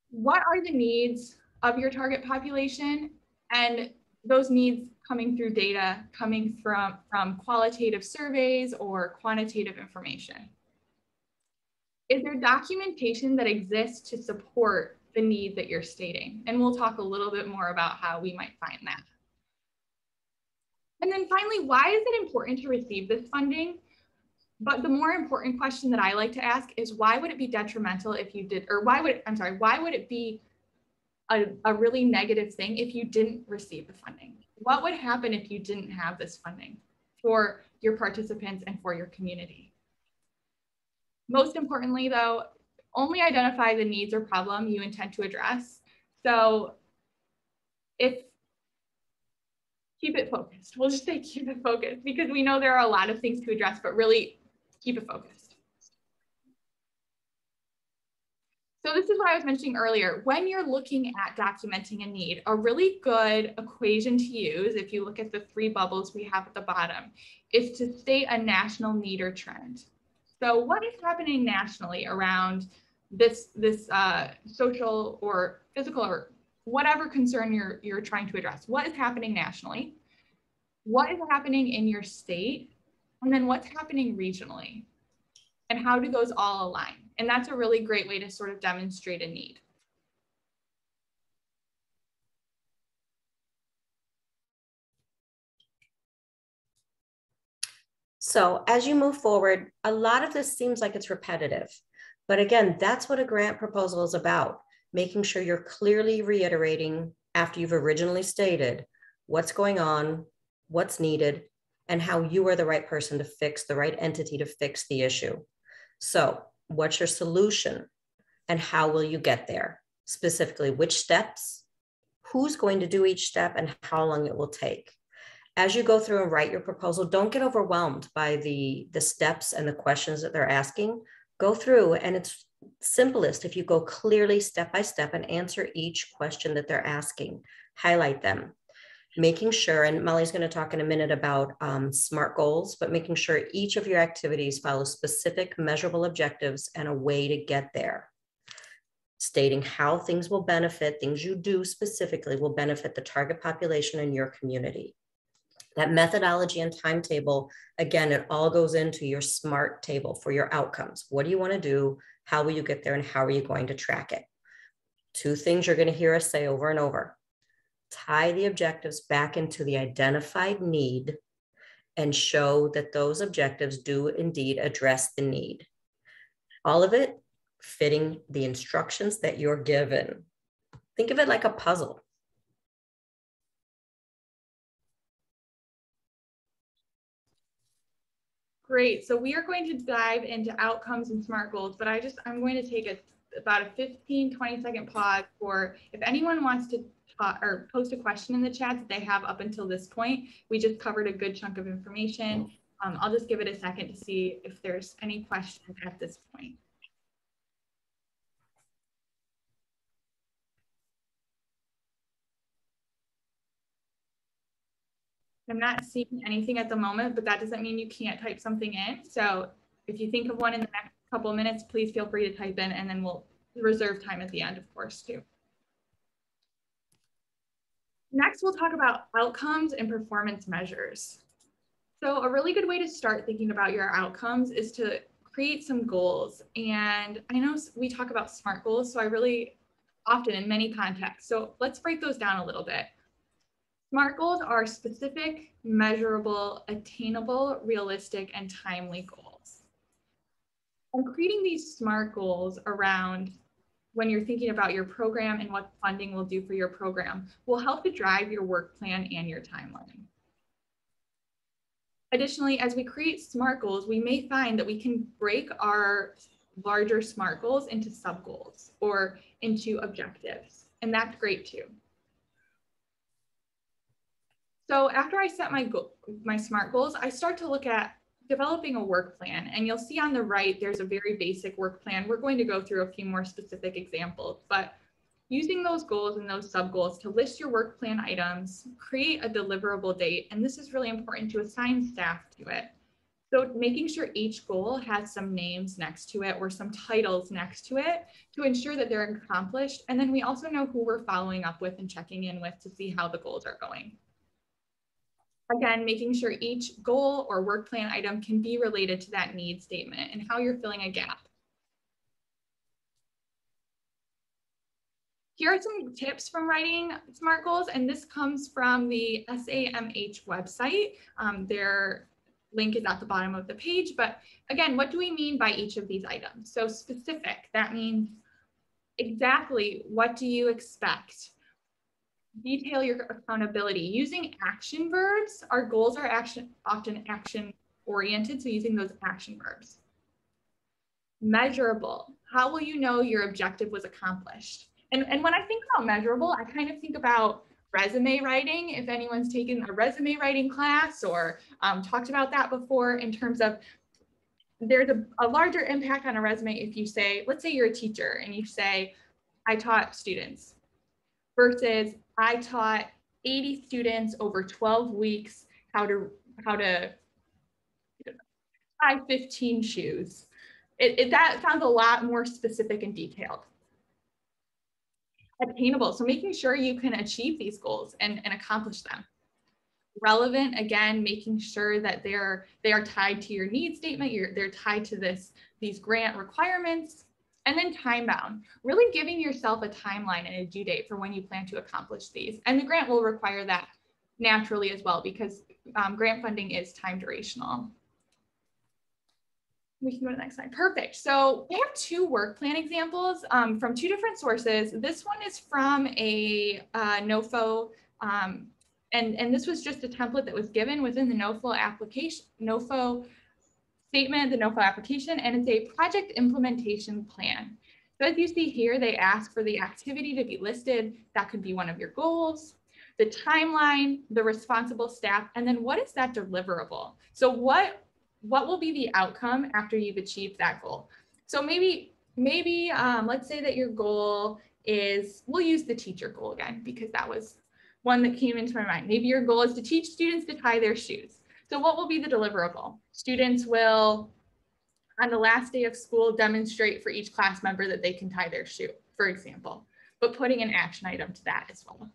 What are the needs of your target population? And those needs coming through data, coming from qualitative surveys or quantitative information? Is there documentation that exists to support the need that you're stating? And we'll talk a little bit more about how we might find that. And then finally, why is it important to receive this funding? But the more important question that I like to ask is, why would it be detrimental if you did, or why would it be a really negative thing if you didn't receive the funding? What would happen if you didn't have this funding for your participants and for your community? Most importantly though, only identify the needs or problem you intend to address. So if keep it focused. We'll just say keep it focused because we know there are a lot of things to address, but really keep it focused. So this is what I was mentioning earlier. When you're looking at documenting a need, a really good equation to use, if you look at the 3 bubbles we have at the bottom, is to state a national need or trend. So what is happening nationally around this social or physical or whatever concern you're trying to address? What is happening nationally? What is happening in your state? And then what's happening regionally? And how do those all align? And that's a really great way to sort of demonstrate a need. So as you move forward, a lot of this seems like it's repetitive. But again, that's what a grant proposal is about, making sure you're clearly reiterating after you've originally stated what's going on, what's needed, and how you are the right person to fix, the right entity to fix the issue. So what's your solution and how will you get there? Specifically, which steps, who's going to do each step, and how long it will take. As you go through and write your proposal, don't get overwhelmed by the steps and the questions that they're asking. Go through, and it's simplest if you go clearly step by step and answer each question that they're asking. Highlight them, making sure, and Molly's going to talk in a minute about SMART goals, but making sure each of your activities follow specific measurable objectives and a way to get there. Stating how things will benefit, things you do specifically will benefit the target population in your community. That methodology and timetable, again, it all goes into your SMART table for your outcomes. What do you want to do? How will you get there? And how are you going to track it? 2 things you're going to hear us say over and over. Tie the objectives back into the identified need and show that those objectives do indeed address the need. All of it fitting the instructions that you're given. Think of it like a puzzle. Great. So we are going to dive into outcomes and SMART goals, but I'm going to take about a 15-20 second pause for if anyone wants to talk or post a question in the chat that they have up until this point. We just covered a good chunk of information. I'll just give it a second to see if there's any questions at this point. I'm not seeing anything at the moment, but that doesn't mean you can't type something in. So if you think of one in the next couple of minutes, please feel free to type in, and then we'll reserve time at the end, of course, too. Next, we'll talk about outcomes and performance measures. So a really good way to start thinking about your outcomes is to create some goals. And I know we talk about SMART goals, so I really often in many contexts. So let's break those down a little bit. SMART goals are specific, measurable, attainable, realistic, and timely goals. And creating these SMART goals around when you're thinking about your program and what funding will do for your program will help to drive your work plan and your timeline. Additionally, as we create SMART goals, we may find that we can break our larger SMART goals into sub-goals or into objectives, and that's great too. So after I set my SMART goals, I start to look at developing a work plan. And you'll see on the right, there's a very basic work plan. We're going to go through a few more specific examples, but using those goals and those sub-goals to list your work plan items, create a deliverable date. And this is really important to assign staff to it. So making sure each goal has some names next to it or some titles next to it to ensure that they're accomplished. And then we also know who we're following up with and checking in with to see how the goals are going. Again, making sure each goal or work plan item can be related to that need statement and how you're filling a gap. Here are some tips from writing SMART goals, and this comes from the SAMH website. Their link is at the bottom of the page, but again, what do we mean by each of these items? So specific, that means exactly what do you expect? Detail your accountability. Using action verbs, our goals are often action oriented, so using those action verbs. Measurable, how will you know your objective was accomplished? And when I think about measurable, I kind of think about resume writing, if anyone's taken a resume writing class or talked about that before, in terms of there's a larger impact on a resume if you say, let's say you're a teacher and you say, I taught students, versus I taught 80 students over 12 weeks how to tie 15 shoes. That sounds a lot more specific and detailed. Attainable, so making sure you can achieve these goals and accomplish them. Relevant, again, making sure that they are tied to your need statement, they're tied to these grant requirements. And then time bound, really giving yourself a timeline and a due date for when you plan to accomplish these. And the grant will require that naturally as well, because grant funding is time durational. We can go to the next slide. Perfect. So we have two work plan examples from two different sources. This one is from a NOFO, and this was just a template that was given within the NOFO application, NOFO statement, the NOFO application, and it's a project implementation plan. So as you see here, they ask for the activity to be listed. That could be one of your goals, the timeline, the responsible staff, and then what is that deliverable? So what will be the outcome after you've achieved that goal? So maybe let's say that your goal is, we'll use the teacher goal again, because that was one that came into my mind. Maybe your goal is to teach students to tie their shoes. So what will be the deliverable? Students will, on the last day of school, demonstrate for each class member that they can tie their shoe, for example, but putting an action item to that as well.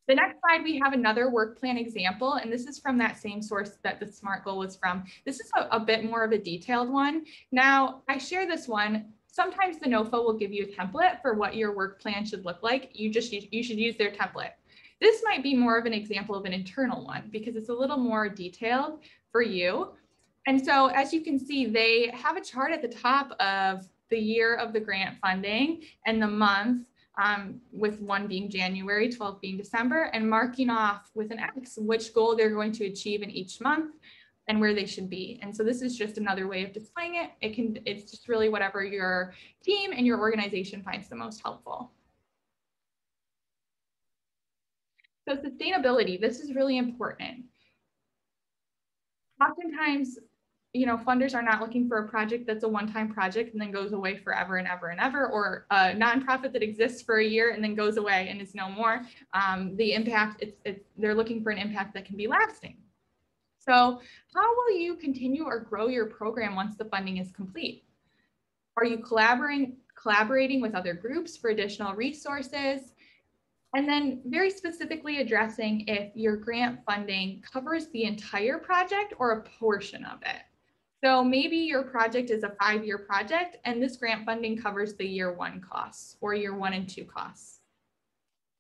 The next slide, we have another work plan example, and this is from that same source that the SMART goal was from. This is a bit more of a detailed one. Now, I share this one. Sometimes the NOFO will give you a template for what your work plan should look like. You should use their template. This might be more of an example of an internal one because it's a little more detailed for you. And so as you can see, they have a chart at the top of the year of the grant funding and the month, with 1 being January, 12 being December, and marking off with an X which goal they're going to achieve in each month and where they should be. And so this is just another way of displaying it. It's just really whatever your team and your organization finds the most helpful. So sustainability, this is really important. Oftentimes, funders are not looking for a project that's a one-time project and then goes away forever and ever and ever, or a nonprofit that exists for a year and then goes away and is no more. The impact, they're looking for an impact that can be lasting. So how will you continue or grow your program once the funding is complete? Are you collaborating with other groups for additional resources? And then very specifically addressing if your grant funding covers the entire project or a portion of it. So maybe your project is a 5-year project and this grant funding covers the year 1 costs or year 1 and 2 costs.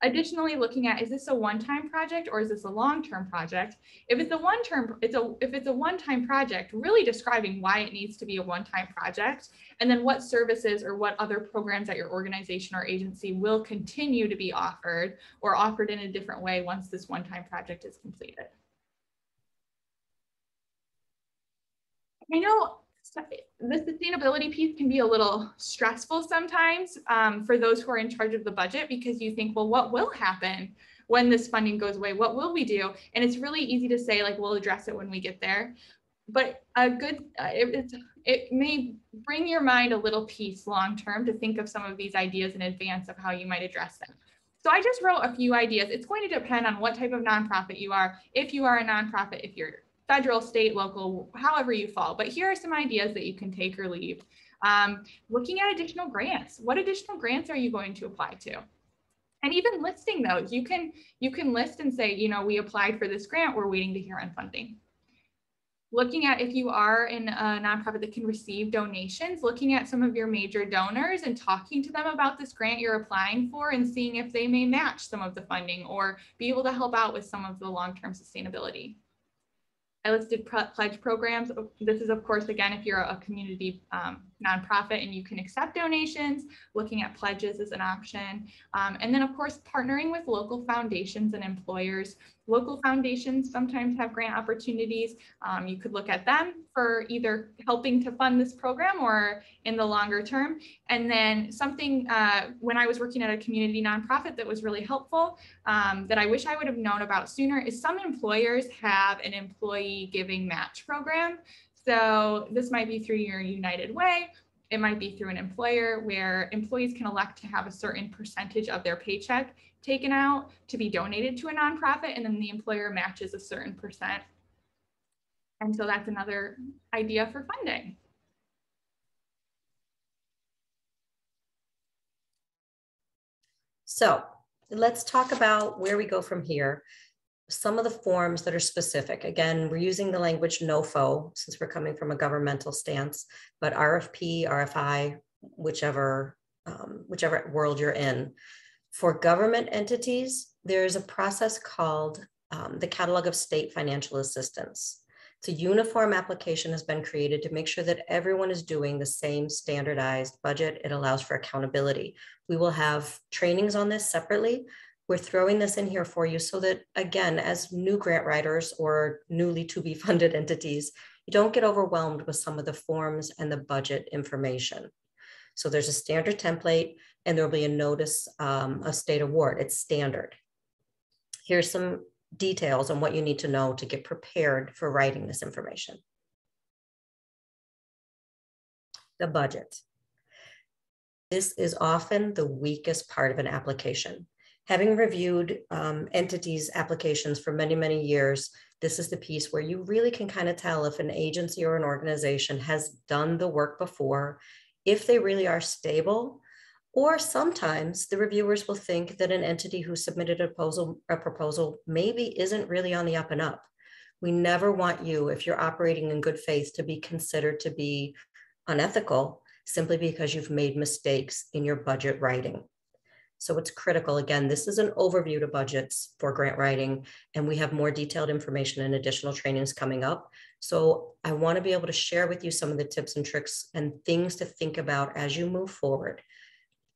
Additionally, looking at, is this a one-time project or is this a long-term project? If it's a one-time project, really describing why it needs to be a one-time project, and then what services or what other programs at your organization or agency will continue to be offered or offered in a different way once this one-time project is completed. I know the sustainability piece can be a little stressful sometimes for those who are in charge of the budget, because you think, well, what will happen when this funding goes away? What will we do? And it's really easy to say, like, we'll address it when we get there. But it may bring your mind a little peace long-term to think of some of these ideas in advance of how you might address them. So I just wrote a few ideas. It's going to depend on what type of nonprofit you are. If you are a nonprofit, if you're federal, state, local, however you fall. But here are some ideas that you can take or leave. Looking at additional grants. What additional grants are you going to apply to? And even listing those. You can list and say, we applied for this grant, we're waiting to hear on funding. Looking at, if you are in a nonprofit that can receive donations, looking at some of your major donors and talking to them about this grant you're applying for and seeing if they may match some of the funding or be able to help out with some of the long-term sustainability. I listed pledge programs. This is, of course, again, if you're a community nonprofit and you can accept donations, looking at pledges is an option. And then, of course, partnering with local foundations and employers. Local foundations sometimes have grant opportunities. You could look at them for either helping to fund this program or in the longer term. And then something, when I was working at a community nonprofit that was really helpful, that I wish I would have known about sooner, is some employers have an employee giving match program. So this might be through your United Way. It might be through an employer where employees can elect to have a certain percentage of their paycheck taken out to be donated to a nonprofit, and then the employer matches a certain percent. And so that's another idea for funding. So let's talk about where we go from here. Some of the forms that are specific. Again, we're using the language NOFO since we're coming from a governmental stance, but RFP, RFI, whichever world you're in. For government entities, there's a process called the Catalog of State Financial Assistance. It's a uniform application has been created to make sure that everyone is doing the same standardized budget. It allows for accountability. We will have trainings on this separately. We're throwing this in here for you so that, again, as new grant writers or newly to be funded entities, you don't get overwhelmed with some of the forms and the budget information. So there's a standard template and there'll be a notice of state award. It's standard. Here's some details on what you need to know to get prepared for writing this information. The budget. This is often the weakest part of an application. Having reviewed entities' applications for many, many years, this is the piece where you really can kind of tell if an agency or an organization has done the work before, if they really are stable, or sometimes the reviewers will think that an entity who submitted a proposal maybe isn't really on the up and up. We never want you, if you're operating in good faith, to be considered to be unethical simply because you've made mistakes in your budget writing. So it's critical. Again, this is an overview to budgets for grant writing, and we have more detailed information and additional trainings coming up. So I want to be able to share with you some of the tips and tricks and things to think about as you move forward.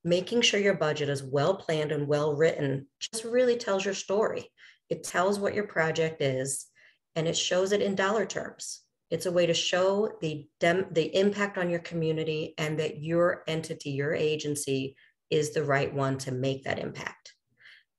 Making sure your budget is well planned and well written just really tells your story. It tells what your project is, and it shows it in dollar terms. It's a way to show the impact on your community and that your entity, your agency, is the right one to make that impact.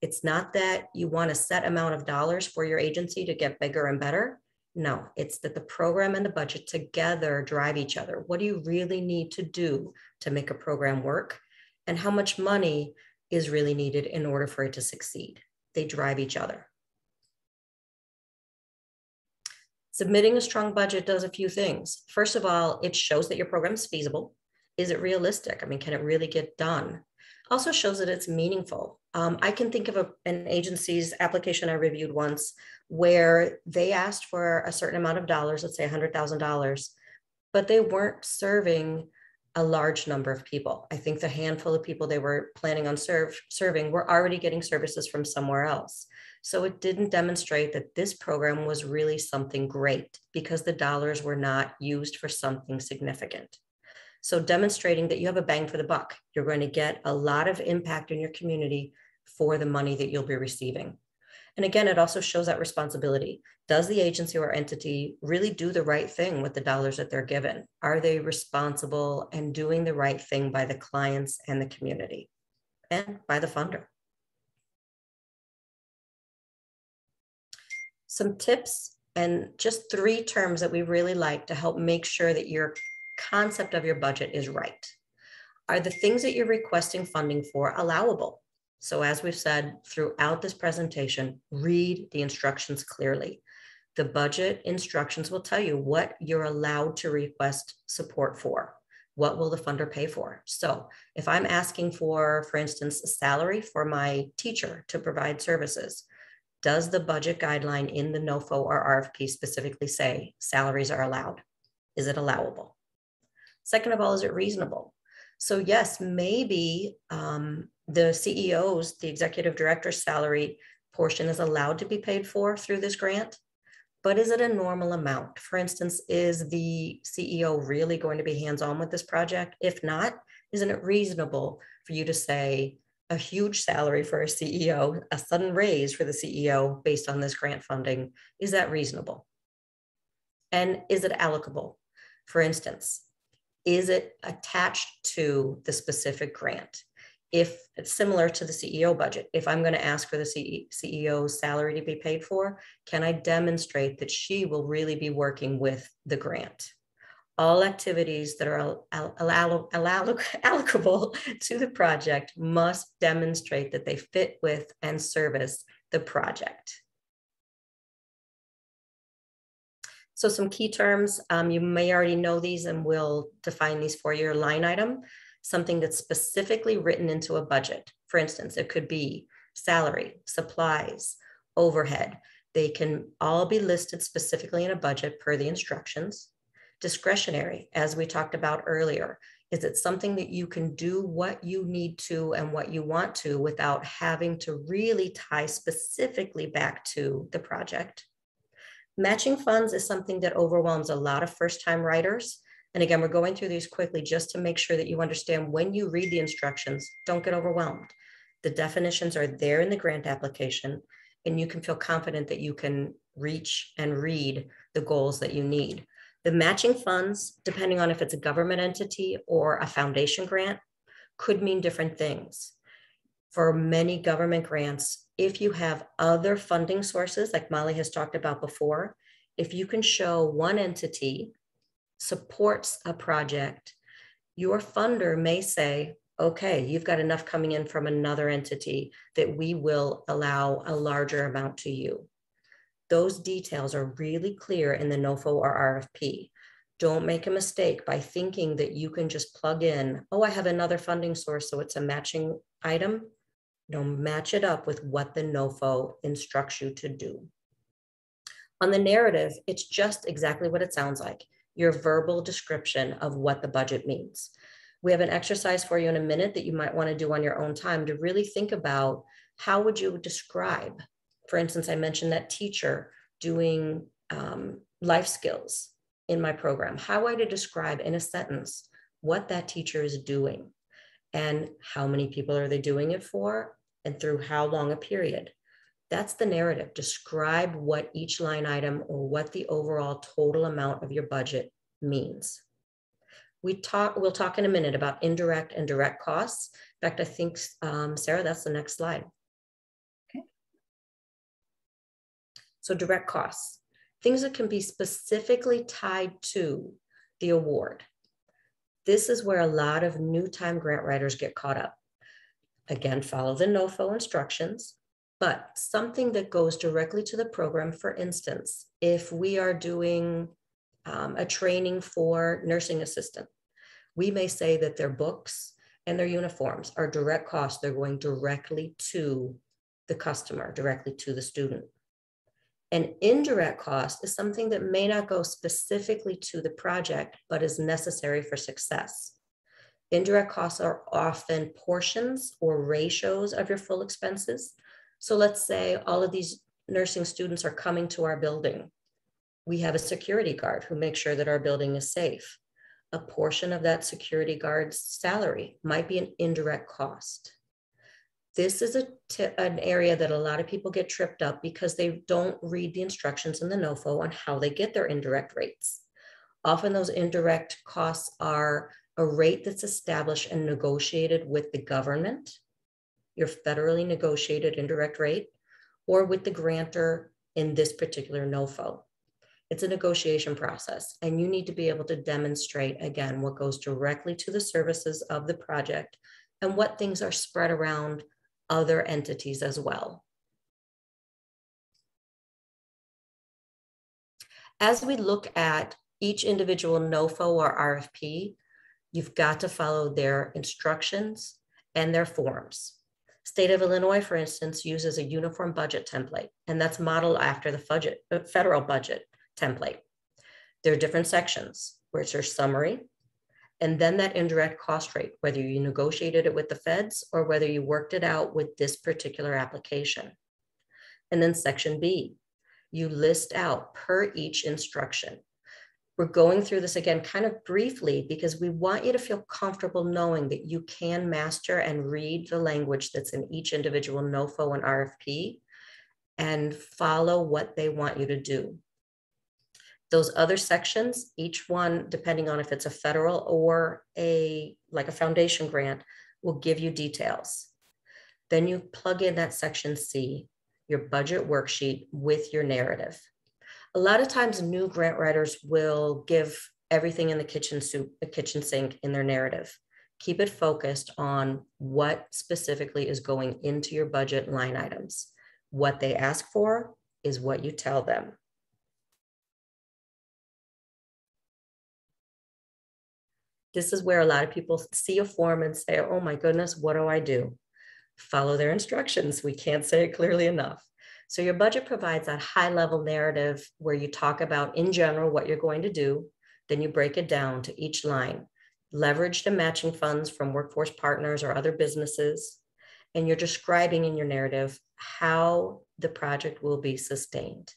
It's not that you want a set amount of dollars for your agency to get bigger and better. No, it's that the program and the budget together drive each other. What do you really need to do to make a program work? And how much money is really needed in order for it to succeed? They drive each other. Submitting a strong budget does a few things. First of all, it shows that your program is feasible. Is it realistic? I mean, can it really get done? Also shows that it's meaningful. I can think of an agency's application I reviewed once where they asked for a certain amount of dollars, let's say $100,000, but they weren't serving a large number of people. I think the handful of people they were planning on serving were already getting services from somewhere else. So it didn't demonstrate that this program was really something great because the dollars were not used for something significant. So demonstrating that you have a bang for the buck, you're going to get a lot of impact in your community for the money that you'll be receiving. And again, it also shows that responsibility. Does the agency or entity really do the right thing with the dollars that they're given? Are they responsible and doing the right thing by the clients and the community and by the funder? Some tips and just 3 terms that we really like to help make sure that your concept of your budget is right. Are the things that you're requesting funding for allowable? So as we've said throughout this presentation, read the instructions clearly. The budget instructions will tell you what you're allowed to request support for. What will the funder pay for? So if I'm asking for instance, a salary for my teacher to provide services, does the budget guideline in the NOFO or RFP specifically say salaries are allowed? Is it allowable? Second of all, is it reasonable? So yes, maybe the CEO's, the executive director's salary portion is allowed to be paid for through this grant, but is it a normal amount? For instance, is the CEO really going to be hands-on with this project? If not, isn't it reasonable for you to say a huge salary for a CEO, a sudden raise for the CEO based on this grant funding? Is that reasonable? And is it allocable? For instance, is it attached to the specific grant? If it's similar to the CEO budget, if I'm going to ask for the CEO's salary to be paid for, can I demonstrate that she will really be working with the grant? All activities that are allocable to the project must demonstrate that they fit with and service the project. So some key terms, you may already know these, and we'll define these for your line item. Something that's specifically written into a budget. For instance, it could be salary, supplies, overhead. They can all be listed specifically in a budget per the instructions. Discretionary, as we talked about earlier, is it something that you can do what you need to and what you want to without having to really tie specifically back to the project? Matching funds is something that overwhelms a lot of first-time writers. And again, we're going through these quickly just to make sure that you understand when you read the instructions, don't get overwhelmed. The definitions are there in the grant application, and you can feel confident that you can reach and read the goals that you need. The matching funds, depending on if it's a government entity or a foundation grant, could mean different things. For many government grants, if you have other funding sources, like Molly has talked about before, if you can show one entity supports a project, your funder may say, okay, you've got enough coming in from another entity that we will allow a larger amount to you. Those details are really clear in the NOFO or RFP. Don't make a mistake by thinking that you can just plug in, oh, I have another funding source, so it's a matching item. No, match it up with what the NOFO instructs you to do. On the narrative, it's just exactly what it sounds like. Your verbal description of what the budget means. We have an exercise for you in a minute that you might want to do on your own time to really think about how would you describe. For instance, I mentioned that teacher doing life skills in my program. How would I describe in a sentence what that teacher is doing and how many people are they doing it for and through how long a period? That's the narrative. Describe what each line item or what the overall total amount of your budget means. We'll talk in a minute about indirect and direct costs. In fact, I think, Sarah, that's the next slide. Okay. So direct costs, things that can be specifically tied to the award. This is where a lot of new time grant writers get caught up. Again, follow the NOFO instructions. But something that goes directly to the program, for instance, if we are doing a training for nursing assistant, we may say that their books and their uniforms are direct costs. They're going directly to the customer, directly to the student. An indirect cost is something that may not go specifically to the project, but is necessary for success. Indirect costs are often portions or ratios of your full expenses. So let's say all of these nursing students are coming to our building. We have a security guard who makes sure that our building is safe. A portion of that security guard's salary might be an indirect cost. This is an area that a lot of people get tripped up because they don't read the instructions in the NOFO on how they get their indirect rates. Often those indirect costs are a rate that's established and negotiated with the government, your federally negotiated indirect rate, or with the grantor in this particular NOFO. It's a negotiation process, and you need to be able to demonstrate, again, what goes directly to the services of the project and what things are spread around other entities as well. As we look at each individual NOFO or RFP, you've got to follow their instructions and their forms. State of Illinois, for instance, uses a uniform budget template, and that's modeled after the federal budget template. There are different sections where it's your summary, and then that indirect cost rate, whether you negotiated it with the feds or whether you worked it out with this particular application. And then section B, You list out per each instruction. We're going through this again kind of briefly because we want you to feel comfortable knowing that you can master and read the language that's in each individual NOFO and RFP and follow what they want you to do. Those other sections, each one, depending on if it's a federal or like a foundation grant, will give you details. Then you plug in that section C, your budget worksheet with your narrative. A lot of times new grant writers will give everything in the kitchen sink in their narrative. Keep it focused on what specifically is going into your budget line items. What they ask for is what you tell them. This is where a lot of people see a form and say, oh my goodness, what do I do? Follow their instructions. We can't say it clearly enough. So your budget provides that high level narrative where you talk about in general what you're going to do. Then you break it down to each line. Leverage the matching funds from workforce partners or other businesses. And you're describing in your narrative how the project will be sustained.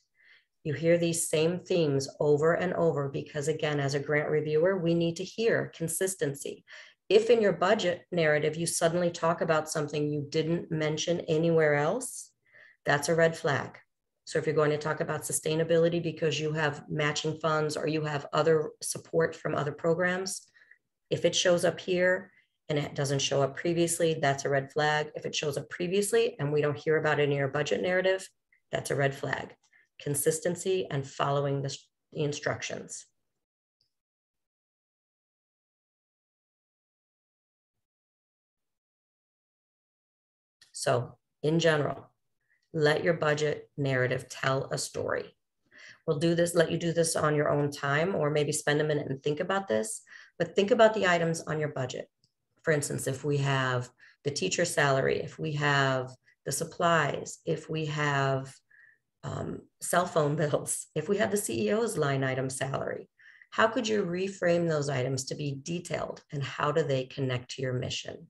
You hear these same themes over and over because, again, as a grant reviewer, we need to hear consistency. If in your budget narrative, you suddenly talk about something you didn't mention anywhere else, that's a red flag. So if you're going to talk about sustainability because you have matching funds or you have other support from other programs, if it shows up here and it doesn't show up previously, that's a red flag. If it shows up previously and we don't hear about it in your budget narrative, that's a red flag. Consistency and following the instructions. So in general, let your budget narrative tell a story. We'll do this, let you do this on your own time, or maybe spend a minute and think about this, but think about the items on your budget. For instance, if we have the teacher salary, if we have the supplies, if we have cell phone bills, if we have the CEO's line item salary, how could you reframe those items to be detailed and how do they connect to your mission?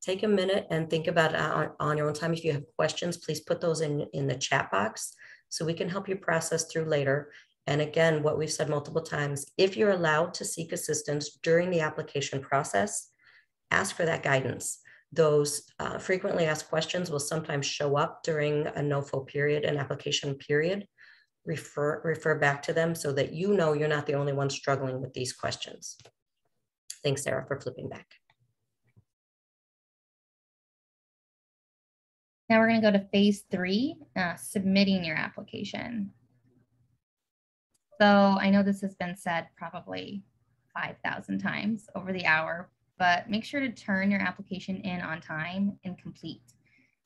Take a minute and think about it on your own time. If you have questions, please put those in the chat box so we can help you process through later. And again, what we've said multiple times, if you're allowed to seek assistance during the application process, ask for that guidance. Those frequently asked questions will sometimes show up during a NOFO period, an application period. Refer back to them so that you know you're not the only one struggling with these questions. Thanks, Sarah, for flipping back. Now we're going to go to phase 3, submitting your application. So I know this has been said probably 5,000 times over the hour, but make sure to turn your application in on time and complete.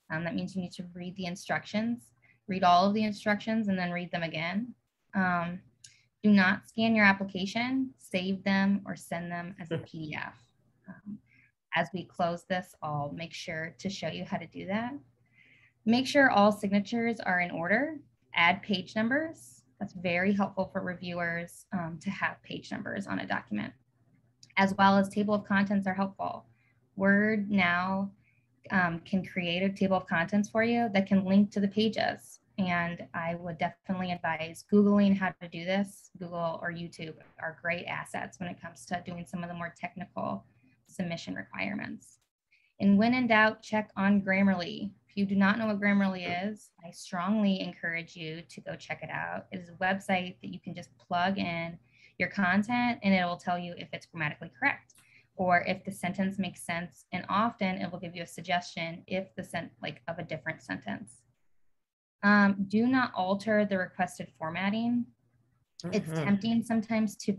That means you need to read the instructions, read all of the instructions, and then read them again. Do not scan your application, save them, or send them as a PDF. As we close this, I'll make sure to show you how to do that. Make sure all signatures are in order. Add page numbers. That's very helpful for reviewers to have page numbers on a document, as well as table of contents are helpful. Word now can create a table of contents for you that can link to the pages. And I would definitely advise Googling how to do this. Google or YouTube are great assets when it comes to doing some of the more technical submission requirements. And when in doubt, check on Grammarly. If you do not know what Grammarly is, I strongly encourage you to go check it out. It is a website that you can just plug in your content and it will tell you if it's grammatically correct or if the sentence makes sense. And often it will give you a suggestion if the of a different sentence. Do not alter the requested formatting. It's tempting sometimes to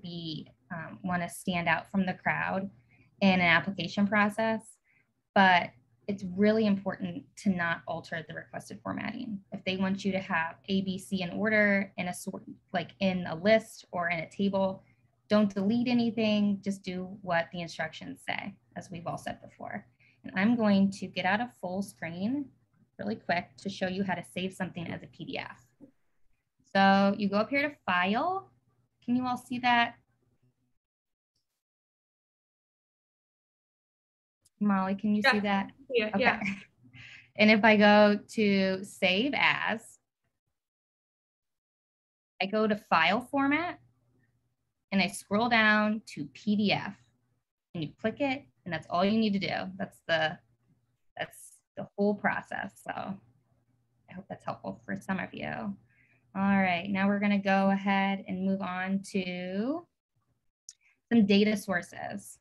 want to stand out from the crowd in an application process, but it's really important to not alter the requested formatting. If they want you to have A, B, C in order in a sort, like in a list or in a table, don't delete anything, just do what the instructions say, as we've all said before. And I'm going to get out of full screen really quick to show you how to save something as a PDF. So you go up here to File. Can you all see that? Molly, can you see that? Yeah, okay. yeah. And if I go to save as, I go to file format and I scroll down to PDF and you click it and that's all you need to do. That's the whole process. So I hope that's helpful for some of you. All right, now we're gonna go ahead and move on to some data sources.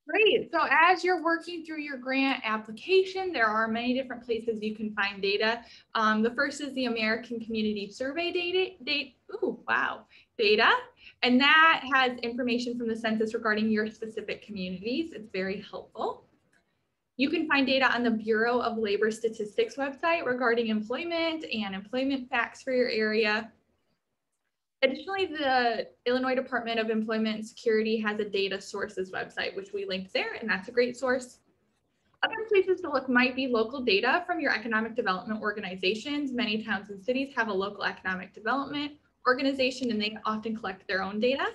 Great. So as you're working through your grant application, there are many different places you can find data. The first is the American Community Survey data, and that has information from the census regarding your specific communities. It's very helpful. You can find data on the Bureau of Labor Statistics website regarding employment and employment facts for your area. Additionally, the Illinois Department of Employment and Security has a data sources website, which we linked there, and that's a great source. Other places to look might be local data from your economic development organizations. Many towns and cities have a local economic development organization, and they often collect their own data.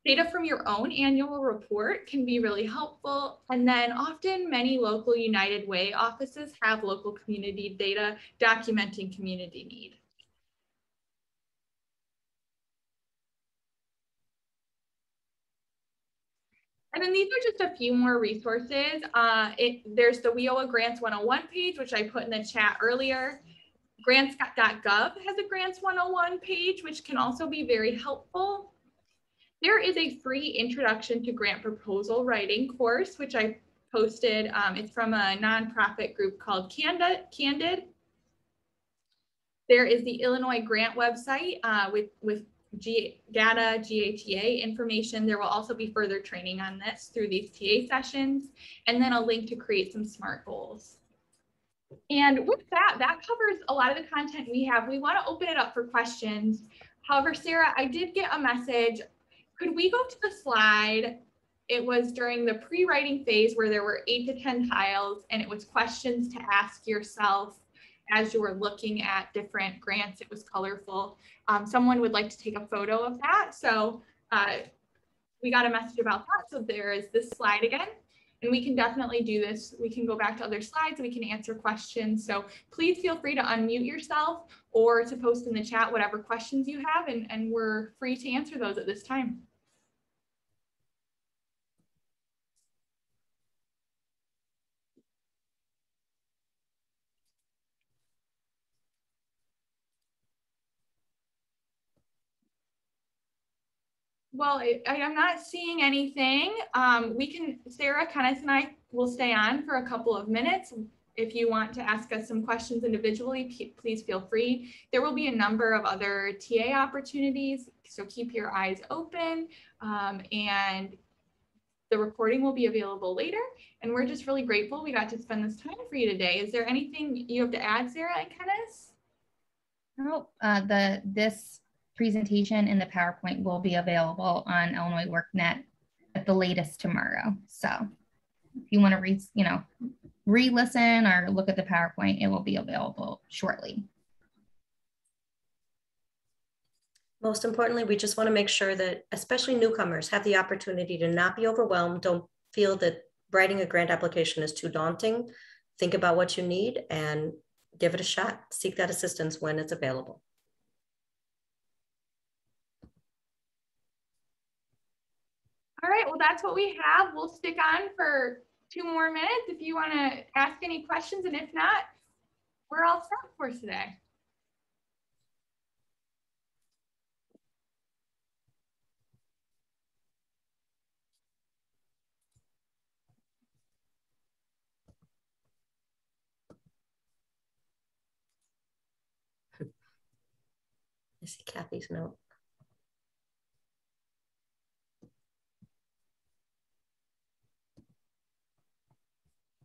Data from your own annual report can be really helpful. And then often many local United Way offices have local community data documenting community need. And then these are just a few more resources. There's the WIOA Grants 101 page, which I put in the chat earlier. Grants.gov has a Grants 101 page, which can also be very helpful. There is a free introduction to grant proposal writing course, which I posted. It's from a nonprofit group called Candid. There is the Illinois grant website with GATA, GATA information. There will also be further training on this through these TA sessions, and then a link to create some SMART goals. And with that, that covers a lot of the content we have. We want to open it up for questions. However, Sarah, I did get a message. Could we go to the slide? It was during the pre-writing phase where there were 8 to 10 tiles, and it was questions to ask yourself as you were looking at different grants. It was colorful. Someone would like to take a photo of that. So we got a message about that. So there is this slide again, and we can definitely do this. We can go back to other slides and we can answer questions. So please feel free to unmute yourself or to post in the chat whatever questions you have, and we're free to answer those at this time. Well, I'm not seeing anything. Sarah, Kenneth, and I will stay on for a couple of minutes. If you want to ask us some questions individually, please feel free. There will be a number of other TA opportunities, so keep your eyes open, and the recording will be available later. And we're just really grateful we got to spend this time for you today. Is there anything you have to add, Sarah and Kenneth? No, this presentation and the PowerPoint will be available on Illinois WorkNet at the latest tomorrow. So if you want to re-listen or look at the PowerPoint, it will be available shortly. Most importantly, we just want to make sure that especially newcomers have the opportunity to not be overwhelmed. Don't feel that writing a grant application is too daunting. Think about what you need and give it a shot. Seek that assistance when it's available. All right, well, that's what we have. We'll stick on for 2 more minutes if you want to ask any questions, and if not, we're all set for today. I see Kathy's note.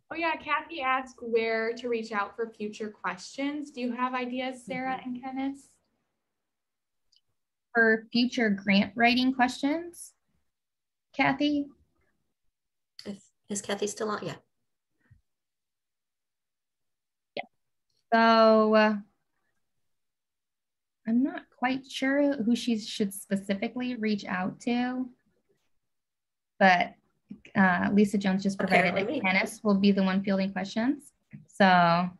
Oh yeah, Kathy asked where to reach out for future questions. Do you have ideas, Sarah and Kenneth? For future grant writing questions, Kathy? Is Kathy still on? Yeah. Yeah. So I'm not quite sure who she should specifically reach out to, but Lisa Jones just provided Okay, that Kenneth will be the one fielding questions. So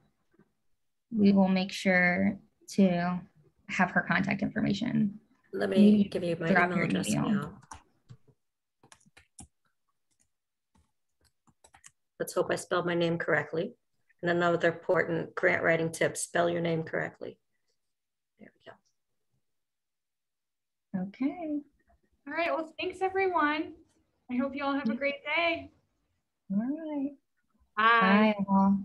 we will make sure to have her contact information. Let me give you my email address now. Let's hope I spelled my name correctly. And another important grant writing tip, spell your name correctly. There we go. Okay. All right, well, thanks everyone. I hope you all have a great day. All right. Bye. Bye all.